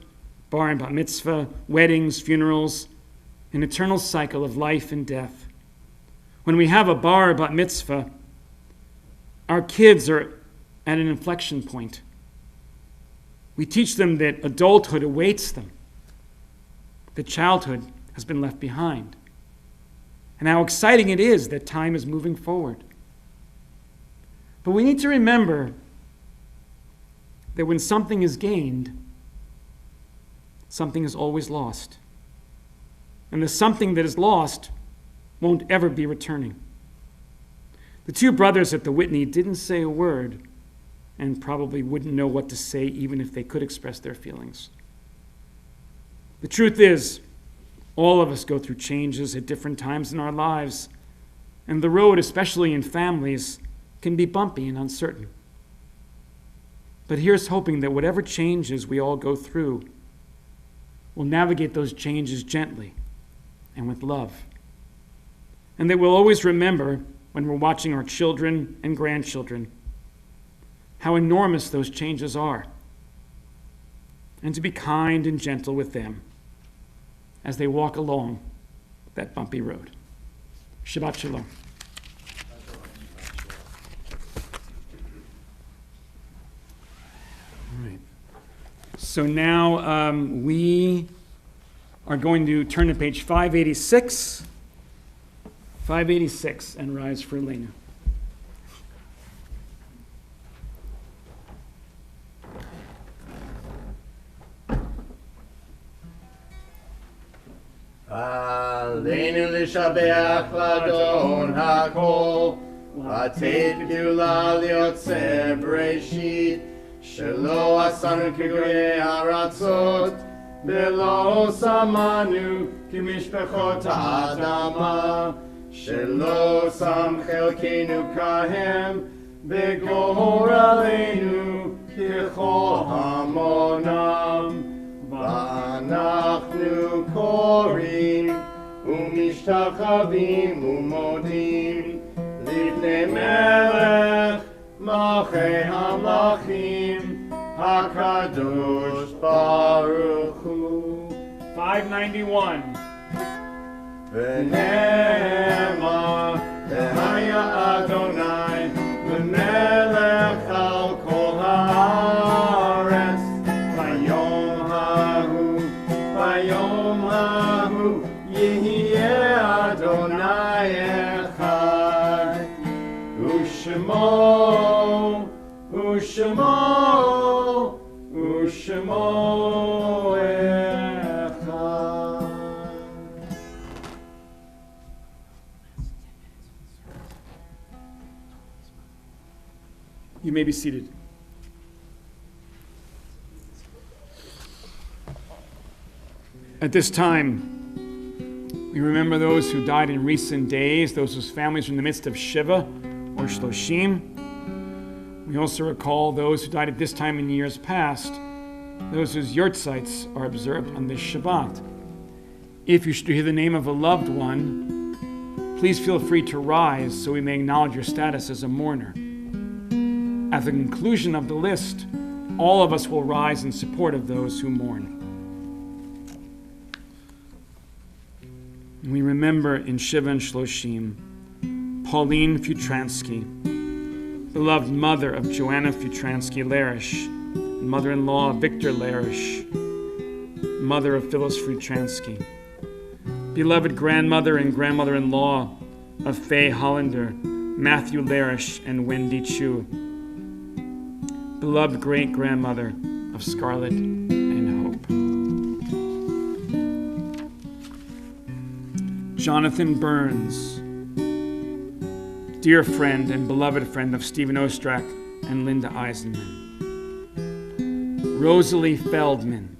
[SPEAKER 1] bar and bat mitzvah, weddings, funerals, an eternal cycle of life and death. When we have a bar or bat mitzvah, our kids are at an inflection point. We teach them that adulthood awaits them, that childhood has been left behind, and how exciting it is that time is moving forward. But we need to remember that when something is gained, something is always lost. And the something that is lost won't ever be returning. The two brothers at the Whitney didn't say a word and probably wouldn't know what to say even if they could express their feelings. The truth is, all of us go through changes at different times in our lives, and the road, especially in families, can be bumpy and uncertain. But here's hoping that whatever changes we all go through, we'll navigate those changes gently and with love. And that we'll always remember, when we're watching our children and grandchildren, how enormous those changes are, and to be kind and gentle with them as they walk along that bumpy road. Shabbat Shalom. All right. So now we are going to turn to page 586. 586 and rise for Elena.
[SPEAKER 2] Aleinu l'shabeach l'Adon hakol, לתת גאולה ליוצא בראשית, שלא עשנו כגויי הארצות, ולא שמנו כמשפחות האדמה, שלא שם חלקנו כהם, בגורלנו ככל המונם. ואנחנו קוראים ומשתחווים ומודים לפני מלך מלכי המלכים הקדוש ברוך הוא.
[SPEAKER 1] 591.
[SPEAKER 2] ונאמר והיה אדוני למלך על כל הארץ ביום ההוא יהיה אדוני אחד ושמו אחד.
[SPEAKER 1] You may be seated. At this time, we remember those who died in recent days, those whose families are in the midst of Shiva or Shloshim. We also recall those who died at this time in years past, those whose yurtzites are observed on this Shabbat. If you should hear the name of a loved one, please feel free to rise so we may acknowledge your status as a mourner. At the conclusion of the list, all of us will rise in support of those who mourn. We remember in Shiva and Shloshim, Pauline Futransky, beloved mother of Joanna Futransky Larish, mother-in-law of Victor Larish, mother of Phyllis Futransky, beloved grandmother and grandmother-in-law of Faye Hollander, Matthew Larish, and Wendy Chu, beloved great-grandmother of Scarlett and Hope. Jonathan Burns, dear friend and beloved friend of Stephen Ostrak and Linda Eisenman. Rosalie Feldman,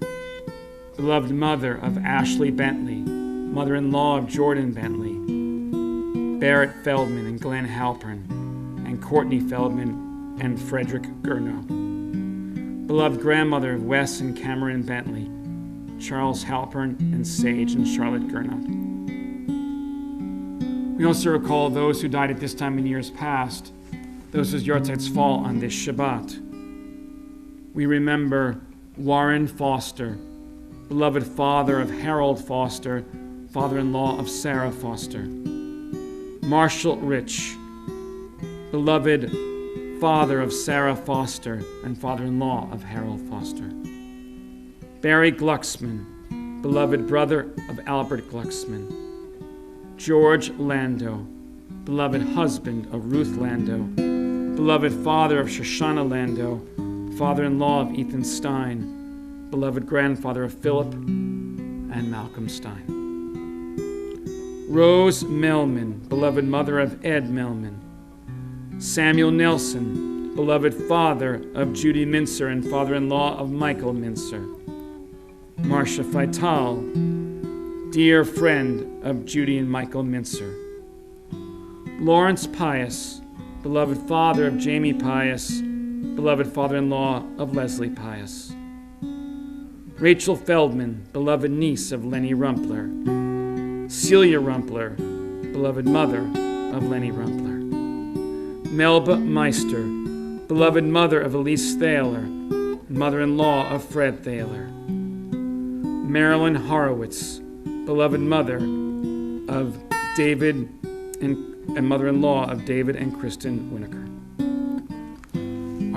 [SPEAKER 1] beloved mother of Ashley Bentley, mother-in-law of Jordan Bentley, Barrett Feldman and Glenn Halpern, and Courtney Feldman and Frederick Gurno. Beloved grandmother of Wes and Cameron Bentley, Charles Halpern and Sage and Charlotte Gurno. We also recall those who died at this time in years past, those whose yahrzeits fall on this Shabbat. We remember Warren Foster, beloved father of Harold Foster, father-in-law of Sarah Foster. Marshall Rich, beloved father of Sarah Foster and father-in-law of Harold Foster. Barry Glucksman, beloved brother of Albert Glucksman. George Lando, beloved husband of Ruth Lando, beloved father of Shoshana Lando, father-in-law of Ethan Stein, beloved grandfather of Philip and Malcolm Stein. Rose Melman, beloved mother of Ed Melman. Samuel Nelson, beloved father of Judy Mincer and father-in-law of Michael Mincer. Marcia Feital, dear friend of Judy and Michael Mincer. Lawrence Pius, beloved father of Jamie Pius, beloved father-in-law of Leslie Pius. Rachel Feldman, beloved niece of Lenny Rumpler. Celia Rumpler, beloved mother of Lenny Rumpler. Melba Meister, beloved mother of Elise Thaler, mother-in-law of Fred Thaler. Marilyn Horowitz, beloved mother of David and mother-in-law of David and Kristen Winokur.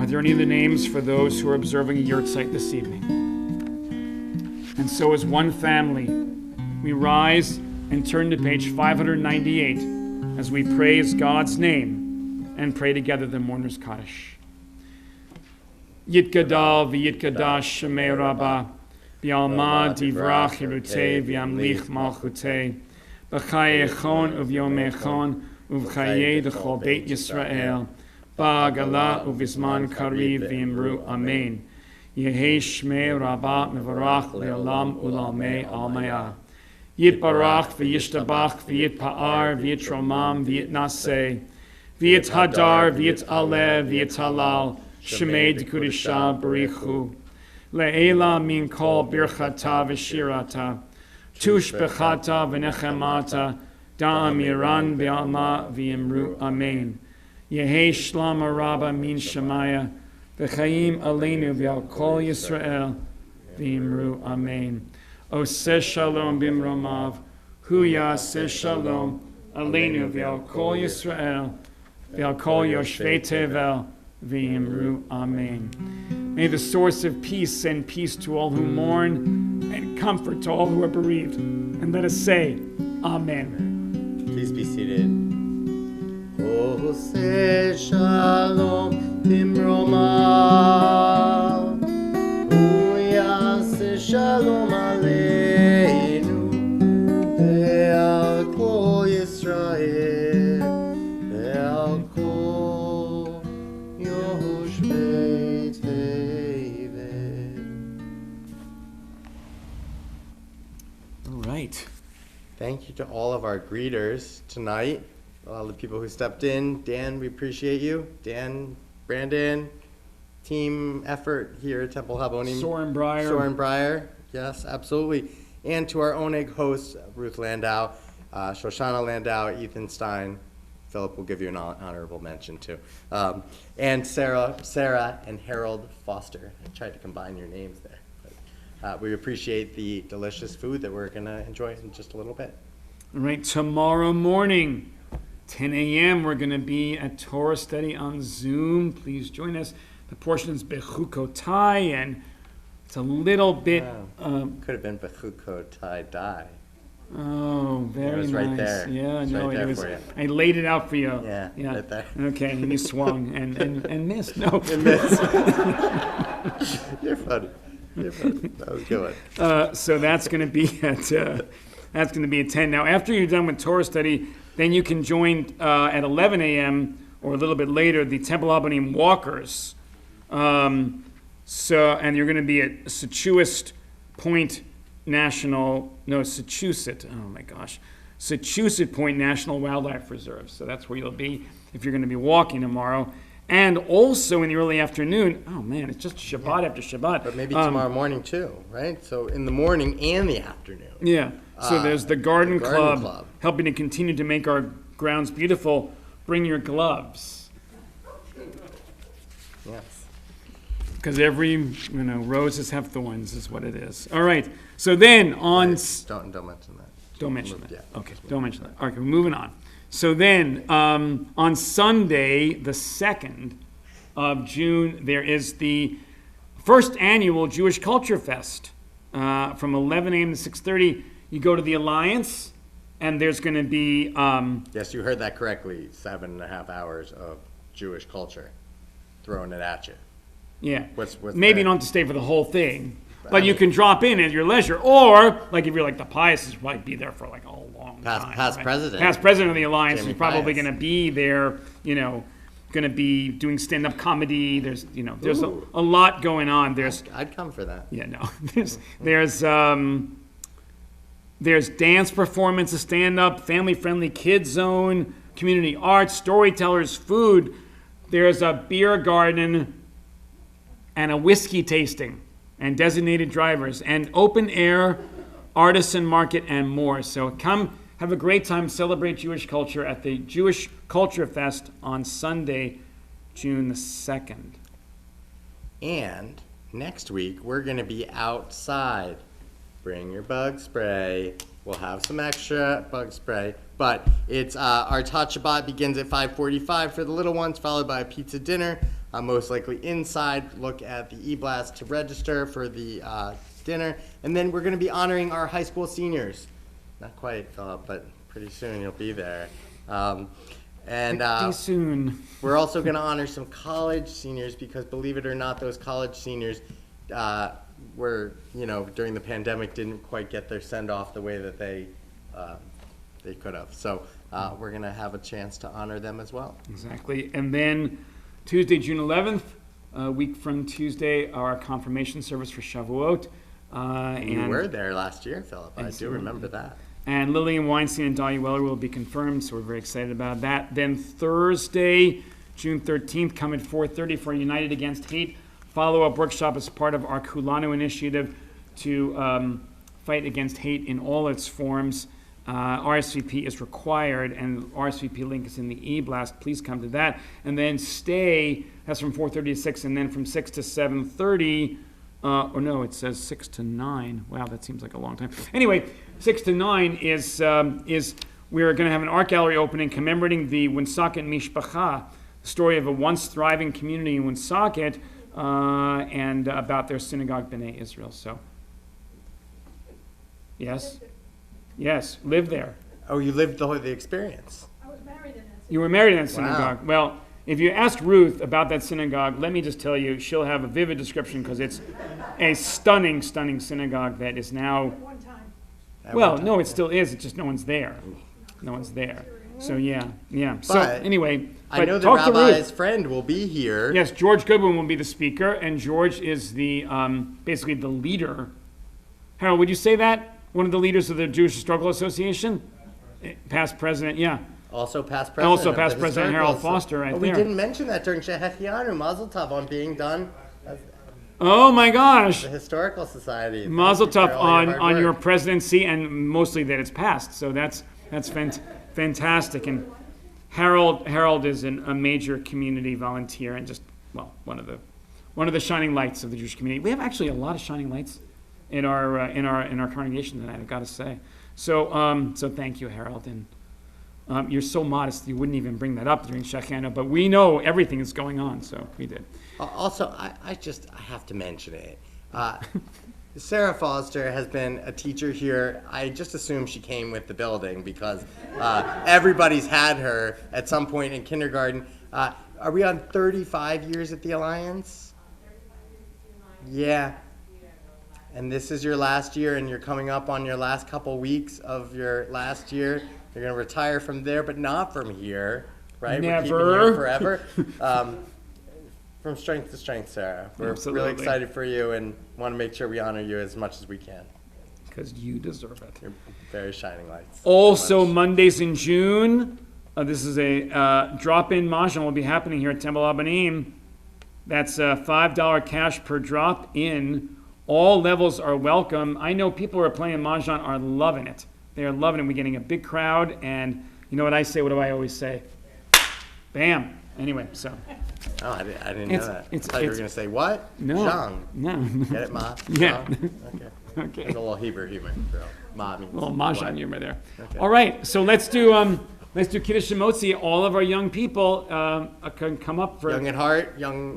[SPEAKER 1] Are there any other names for those who are observing a yahrzeit this evening? And so as one family, we rise and turn to page 598 as we praise God's name and pray together the Mourner's Kaddish. Yitgadal v'yitgadash shemei Rabbah, v'alma divrach hirutei v'yamlich malchutei, b'chaye echon uv'yom echon uv'chaye d'chol beit Yisrael, ba'agala uv'izman kariv v'imru amen. Yehei shmei Rabbah mevarach le'olam u'lalmei almayah. Yitbarach v'yishtabach v'yitpa'ar v'yitromam v'yitnaseh v'yithadar v'yitaleh v'yitalal shemei d'kudisha barichu le'ela min kol birchata v'shirata tush bechata v'nechemata da'am yiran v'alma v'yimru amen. Yehei shlama rabba min shemaya v'chaim aleinu v'al kol Yisrael v'yimru amen. Oseh shalom bimromav, hu yaseh shalom aleinu v'al kol Yisrael v'al kol yoshvei tevel v'yimru amen. May the source of peace send peace to all who mourn and comfort to all who are bereaved. And let us say, Amen.
[SPEAKER 3] Please be seated. Oseh shalom bimromav, hu yaseh shalom aleinu ve'al kol Yisrael ve'al kol yoshvei tevel.
[SPEAKER 1] All right.
[SPEAKER 3] Thank you to all of our greeters tonight, all the people who stepped in. Dan, we appreciate you. Dan, Brandon, team effort here at Temple Habonim.
[SPEAKER 1] Soren Breyer.
[SPEAKER 3] Soren Breyer, yes, absolutely. And to our Oneg hosts, Ruth Landau, Shoshana Landau, Ethan Stein. Philip will give you an honorable mention too. And Sarah and Harold Foster. I tried to combine your names there. But, we appreciate the delicious food that we're going to enjoy in just a little bit.
[SPEAKER 1] All right, tomorrow morning, 10 a.m., we're going to be at Torah Study on Zoom. Please join us. The portion is Bechukotai, and it's a little bit...
[SPEAKER 3] Could have been Bechukotai Dai.
[SPEAKER 1] Oh, very nice.
[SPEAKER 3] It was right there.
[SPEAKER 1] Yeah,
[SPEAKER 3] It's
[SPEAKER 1] no,
[SPEAKER 3] right there
[SPEAKER 1] it was.
[SPEAKER 3] for you.
[SPEAKER 1] I laid it out for you.
[SPEAKER 3] Yeah, right there.
[SPEAKER 1] Okay, and you swung and missed. No.
[SPEAKER 3] You missed. You're funny. That was a good one.
[SPEAKER 1] So that's going to be at That's going to be at 10. Now, after you're done with Torah study, then you can join at 11 a.m. or a little bit later the Temple Habanim Walkers. And you're going to be at Setchust Point Setchust Point National Wildlife Reserve. So that's where you'll be if you're going to be walking tomorrow. And also in the early afternoon, oh man, it's just Shabbat after Shabbat.
[SPEAKER 3] But maybe tomorrow morning too, right? So in the morning and the afternoon.
[SPEAKER 1] Yeah. So there's the Garden Club
[SPEAKER 3] Club
[SPEAKER 1] helping to continue to make our grounds beautiful. Bring your gloves.
[SPEAKER 3] Yes.
[SPEAKER 1] Because every, rose has half thorns is what it is. All right. So then on...
[SPEAKER 3] Don't mention that.
[SPEAKER 1] Don't mention that.
[SPEAKER 3] Yeah.
[SPEAKER 1] Okay, don't mention that. Okay, we're moving on. So then, on Sunday, the 2nd of June, there is the first annual Jewish Culture Fest. From 11 a.m. to 6:30, you go to the Alliance, and there's going to be...
[SPEAKER 3] Yes, you heard that correctly. 7.5 hours of Jewish culture. Throwing it at you.
[SPEAKER 1] Yeah.
[SPEAKER 3] What's
[SPEAKER 1] Maybe you don't have to stay for the whole thing. But you can drop in at your leisure. Or, like if you're like the Pius, might be there for like a long time.
[SPEAKER 3] Past
[SPEAKER 1] right?
[SPEAKER 3] president.
[SPEAKER 1] Past president of the Alliance
[SPEAKER 3] Jamie
[SPEAKER 1] is probably
[SPEAKER 3] Pius.
[SPEAKER 1] going to be there, going to be doing stand-up comedy. There's a lot going on.
[SPEAKER 3] I'd come for that.
[SPEAKER 1] Yeah, no. There's dance performance, a stand-up, family-friendly kids zone, community arts, storytellers, food. There's a beer garden and a whiskey tasting and designated drivers and open air artisan market and more. So come have a great time, celebrate Jewish culture at the Jewish Culture Fest on Sunday, June the 2nd.
[SPEAKER 3] And next week, we're going to be outside. Bring your bug spray. We'll have some extra bug spray. But it's our Tot Shabbat begins at 5:45 for the little ones, followed by a pizza dinner. Most likely inside. Look at the e-blast to register for the dinner. And then we're going to be honoring our high school seniors. Not quite, Philip, but pretty soon you'll be there.
[SPEAKER 1] Pretty soon.
[SPEAKER 3] We're also going to honor some college seniors because, believe it or not, those college seniors were, during the pandemic didn't quite get their send-off the way that they could have. So we're going to have a chance to honor them as well.
[SPEAKER 1] Exactly. And then Tuesday, June 11th, a week from Tuesday, our confirmation service for Shavuot.
[SPEAKER 3] You were there last year, Philip. I do remember that.
[SPEAKER 1] And Lillian Weinstein and Dahlia Weller will be confirmed, so we're very excited about that. Then Thursday, June 13th, come at 4:30 for United Against Hate follow-up workshop as part of our Kulanu initiative to fight against hate in all its forms. RSVP is required, and RSVP link is in the e-blast. Please come to that. And then stay, that's from 4:30 to 6, and then from 6 to 7:30, or no, it says 6 to 9. Wow, that seems like a long time. Anyway, 6 to 9 is we're going to have an art gallery opening commemorating the Woonsocket Mishpacha, the story of a once thriving community in Woonsocket, and about their synagogue, B'nai Israel. So, yes. Yes, lived there.
[SPEAKER 3] Oh, you lived the experience.
[SPEAKER 5] I was married in that.
[SPEAKER 1] You were married in that synagogue.
[SPEAKER 3] Wow.
[SPEAKER 1] Well, if you ask Ruth about that synagogue, let me just tell you, she'll have a vivid description because it's a stunning, stunning synagogue that is now...
[SPEAKER 5] One time.
[SPEAKER 1] Well, no, it still is. It's just no one's there. No one's there. So, yeah. So,
[SPEAKER 3] But
[SPEAKER 1] anyway,
[SPEAKER 3] I know the
[SPEAKER 1] talk to
[SPEAKER 3] rabbi's
[SPEAKER 1] Ruth.
[SPEAKER 3] friend will be here.
[SPEAKER 1] Yes, George Goodwin will be the speaker, and George is the basically the leader. Harold, would you say that? One of the leaders of the Jewish Historical Association? Past president, yeah.
[SPEAKER 3] Also past president.
[SPEAKER 1] Also
[SPEAKER 3] of
[SPEAKER 1] past
[SPEAKER 3] the
[SPEAKER 1] President
[SPEAKER 3] Historical
[SPEAKER 1] Harold Foster right
[SPEAKER 3] We
[SPEAKER 1] there.
[SPEAKER 3] didn't mention that during Shehechianu. Mazel tov on being done as
[SPEAKER 1] Oh my gosh.
[SPEAKER 3] the Historical Society.
[SPEAKER 1] Mazel
[SPEAKER 3] Thank you for
[SPEAKER 1] tov
[SPEAKER 3] all your hard
[SPEAKER 1] on your
[SPEAKER 3] work.
[SPEAKER 1] presidency, and mostly that it's passed. So that's fantastic. And Harold is a major community volunteer and just one of the shining lights of the Jewish community. We have actually a lot of shining lights in our congregation tonight, I've got to say. So thank you, Harold. And you're so modest you wouldn't even bring that up during Shechianu, but we know everything that's going on, so we did.
[SPEAKER 3] Also, I have to mention it. Sarah Foster has been a teacher here. I just assume she came with the building because everybody's had her at some point in kindergarten. Are we on 35 years at the Alliance? Yeah. and this is your last year, and you're coming up on your last couple weeks of your last year. You're going to retire from there, but not from here, right?
[SPEAKER 1] Never.
[SPEAKER 3] We're keeping you forever. From strength to strength, Sarah. We're
[SPEAKER 1] Absolutely.
[SPEAKER 3] really excited for you and want to make sure we honor you as much as we can.
[SPEAKER 1] Because you deserve it.
[SPEAKER 3] You're very shining lights.
[SPEAKER 1] Also,
[SPEAKER 3] Much.
[SPEAKER 1] Mondays in June, this is a drop-in mahjong will be happening here at Temple Abanim. That's $5 cash per drop-in. All levels are welcome. I know people who are playing mahjong are loving it. They are loving it. We're getting a big crowd, and you know what I say? What do I always say? Bam. Anyway, so.
[SPEAKER 3] Oh, I didn't know that. I thought you were going to say, what?
[SPEAKER 1] No.
[SPEAKER 3] Zhang.
[SPEAKER 1] No.
[SPEAKER 3] Get it, Ma?
[SPEAKER 1] Yeah.
[SPEAKER 3] Zhang? Okay.
[SPEAKER 1] Okay.
[SPEAKER 3] There's a little Hebrew humor. Ma means
[SPEAKER 1] A little
[SPEAKER 3] what?
[SPEAKER 1] mahjong humor there.
[SPEAKER 3] Okay.
[SPEAKER 1] All right, so let's do Kiddush Shemotzi. All of our young people can come up for
[SPEAKER 3] Young at heart, young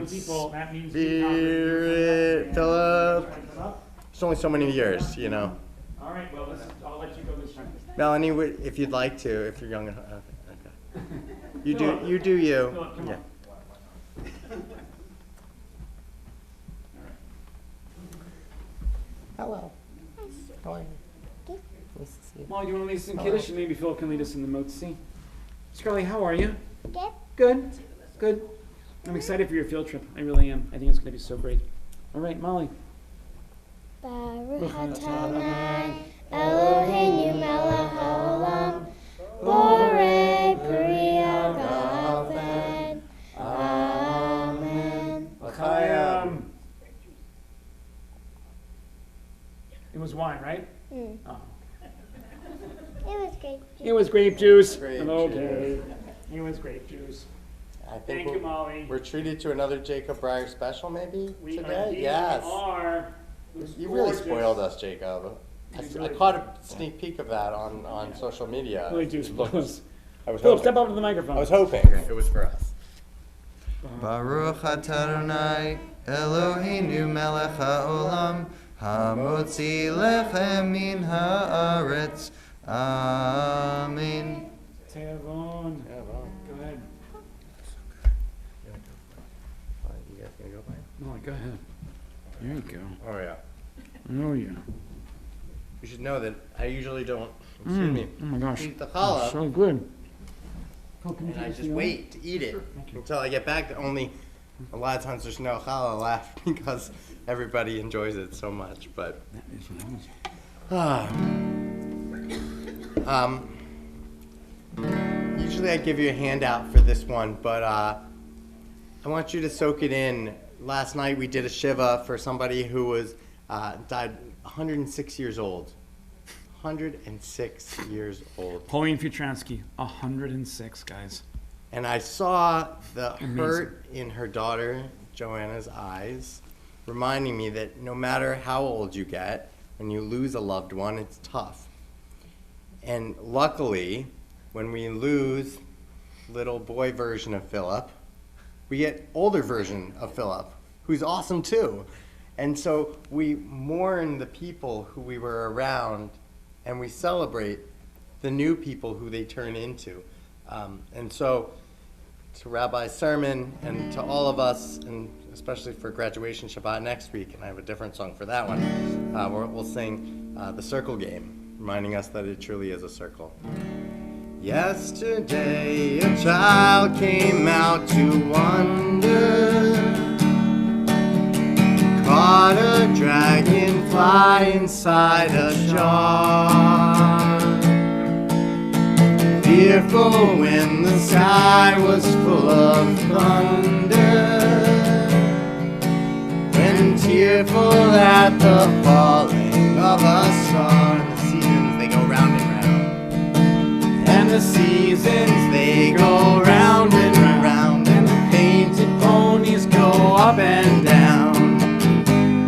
[SPEAKER 1] people. That means
[SPEAKER 3] Spirit, Philip. It's only so many years, you know.
[SPEAKER 1] All right, well, I'll let you go this time.
[SPEAKER 3] Melanie, if you'd like to, if you're young at heart. Okay. You do you.
[SPEAKER 1] Philip, come
[SPEAKER 3] Yeah.
[SPEAKER 1] on.
[SPEAKER 3] Hello. How are you? Nice to see you.
[SPEAKER 1] Molly, do you want to lead us in Kiddush? And maybe Phil can lead us in the Motzi. Scarlett, how are you?
[SPEAKER 5] Good.
[SPEAKER 1] Good. Good. I'm excited for your field trip. I really am. I think it's going to be so great. All right, Molly.
[SPEAKER 5] Baruch Adonai Eloheinu melech haolam borei pri hagafen. Amen.
[SPEAKER 3] L'chaim.
[SPEAKER 1] It was wine, right?
[SPEAKER 5] Mm.
[SPEAKER 1] Oh.
[SPEAKER 5] It was great.
[SPEAKER 1] It was grape juice.
[SPEAKER 3] Grape
[SPEAKER 1] Okay. It was grape juice.
[SPEAKER 3] I think
[SPEAKER 1] Thank you, Molly.
[SPEAKER 3] we're treated to another Jacob Breyer special maybe
[SPEAKER 1] We
[SPEAKER 3] today?
[SPEAKER 1] indeed
[SPEAKER 3] Yes.
[SPEAKER 1] are. It was
[SPEAKER 3] You really
[SPEAKER 1] gorgeous.
[SPEAKER 3] spoiled us, Jacob. I
[SPEAKER 1] really
[SPEAKER 3] caught a sneak peek of that on social media.
[SPEAKER 1] Really do
[SPEAKER 3] It
[SPEAKER 1] spoil
[SPEAKER 3] looked-
[SPEAKER 1] us.
[SPEAKER 3] I was
[SPEAKER 1] Philip,
[SPEAKER 3] hoping.
[SPEAKER 1] step up to the microphone.
[SPEAKER 3] I was hoping it was for us.
[SPEAKER 7] Baruch Adonai Eloheinu melech haolam hamotzi lechem min haaretz. Amen.
[SPEAKER 1] Tevon.
[SPEAKER 3] Yeah, well,
[SPEAKER 1] Go ahead.
[SPEAKER 3] you guys gonna go by?
[SPEAKER 1] Molly, go ahead. There you go.
[SPEAKER 3] Oh yeah.
[SPEAKER 1] Oh, yeah.
[SPEAKER 3] You should know that I usually don't. Excuse me.
[SPEAKER 1] Oh, my gosh.
[SPEAKER 3] Eat the challah.
[SPEAKER 1] So good. Phil, can you
[SPEAKER 3] And I
[SPEAKER 1] take us
[SPEAKER 3] just
[SPEAKER 1] to the
[SPEAKER 3] wait to eat it until I get back. Only a lot of times there's no challah left because everybody enjoys it so much. But usually I give you a handout for this one, but I want you to soak it in. Last night we did a shiva for somebody who was died 106 years old. 106 years old.
[SPEAKER 1] Pauline Futransky, 106, guys.
[SPEAKER 3] And I saw the
[SPEAKER 1] Amazing.
[SPEAKER 3] hurt in her daughter, Joanna's eyes, reminding me that no matter how old you get, when you lose a loved one, it's tough. And luckily, when we lose little boy version of Philip, we get older version of Philip, who's awesome too. And so we mourn the people who we were around, and we celebrate the new people who they turn into. And so to Rabbi's sermon and to all of us, and especially for graduation Shabbat next week, and I have a different song for that one, we'll sing the circle game, reminding us that it truly is a circle. Yesterday a child came out to wander, caught a dragonfly inside a jar. Fearful when the sky was full of thunder, and tearful at the falling of a star. The seasons, they go round and round, and the seasons, they go round and round, and the painted ponies go up and down.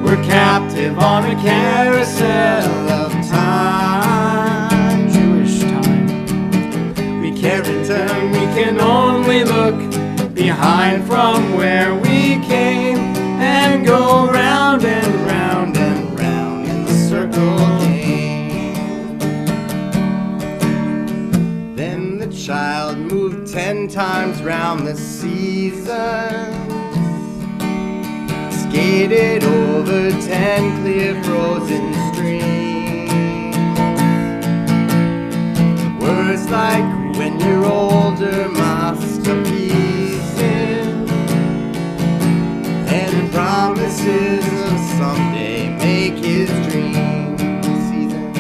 [SPEAKER 3] We're captive on a carousel of time, Jewish time. We can't return, we can only look behind from where we came, and go round and round and round in the circle game. Then the child moved 10 times round the seasons, skated over
[SPEAKER 2] 10 clear frozen streams. Words like when you're older must appease him, and promises of someday make his dreams seasons.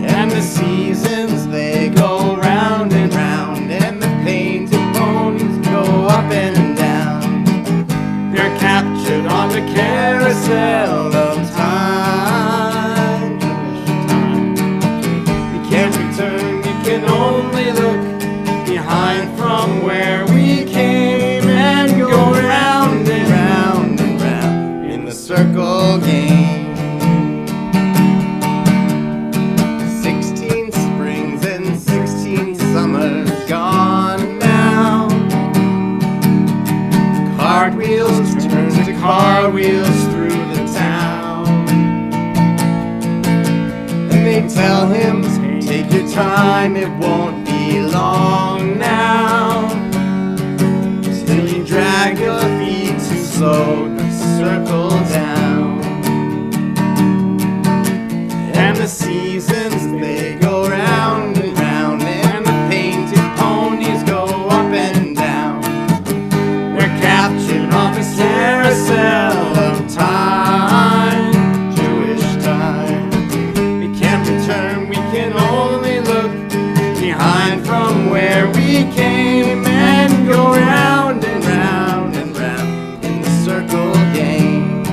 [SPEAKER 2] And the seasons, they go round and round, and the painted ponies go up and down. They're captured on the carousel of time. You can't return, you can only look behind from where we came, and go round and round and round in the circle game. 16 springs and 16 summers gone now. Cartwheels turn to car wheels through the town, and they tell him, take your time, it won't be long now, till you drag your feet too slow to circle down. And the seasons, they go round and round, and the painted ponies go up and down. They're captured on the carousel of time, Jewish time. We can't return, we can only look behind from where we came, and go round and round and round in the circle game.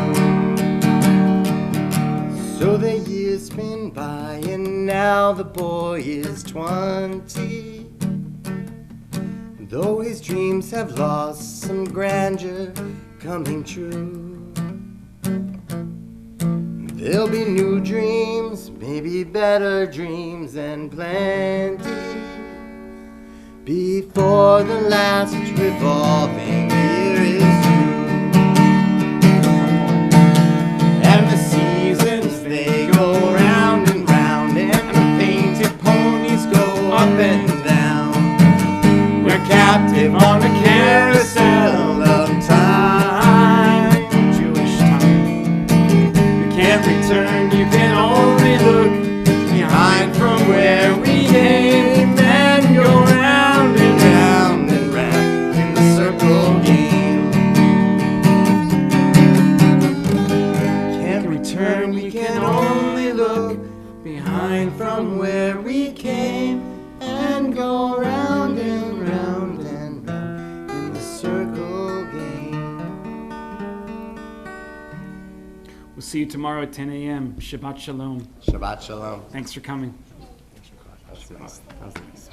[SPEAKER 2] So the years spin by, and now the boy is 20. Though his dreams have lost some grandeur coming true, there'll be new dreams, maybe better dreams and plenty, before the last revolving year is through. And the seasons, they go round and round, and the painted ponies go up and down. We're captive on the carousel of time, Jewish time. You can't return, you can only look behind from where we came, and go round and round and round in the circle game. Can't return, we can only look behind from where we came, and go round and round and round in the circle game.
[SPEAKER 1] We'll see you tomorrow at 10 a.m. Shabbat Shalom.
[SPEAKER 2] Shabbat Shalom.
[SPEAKER 1] Thanks for coming.
[SPEAKER 2] That's nice.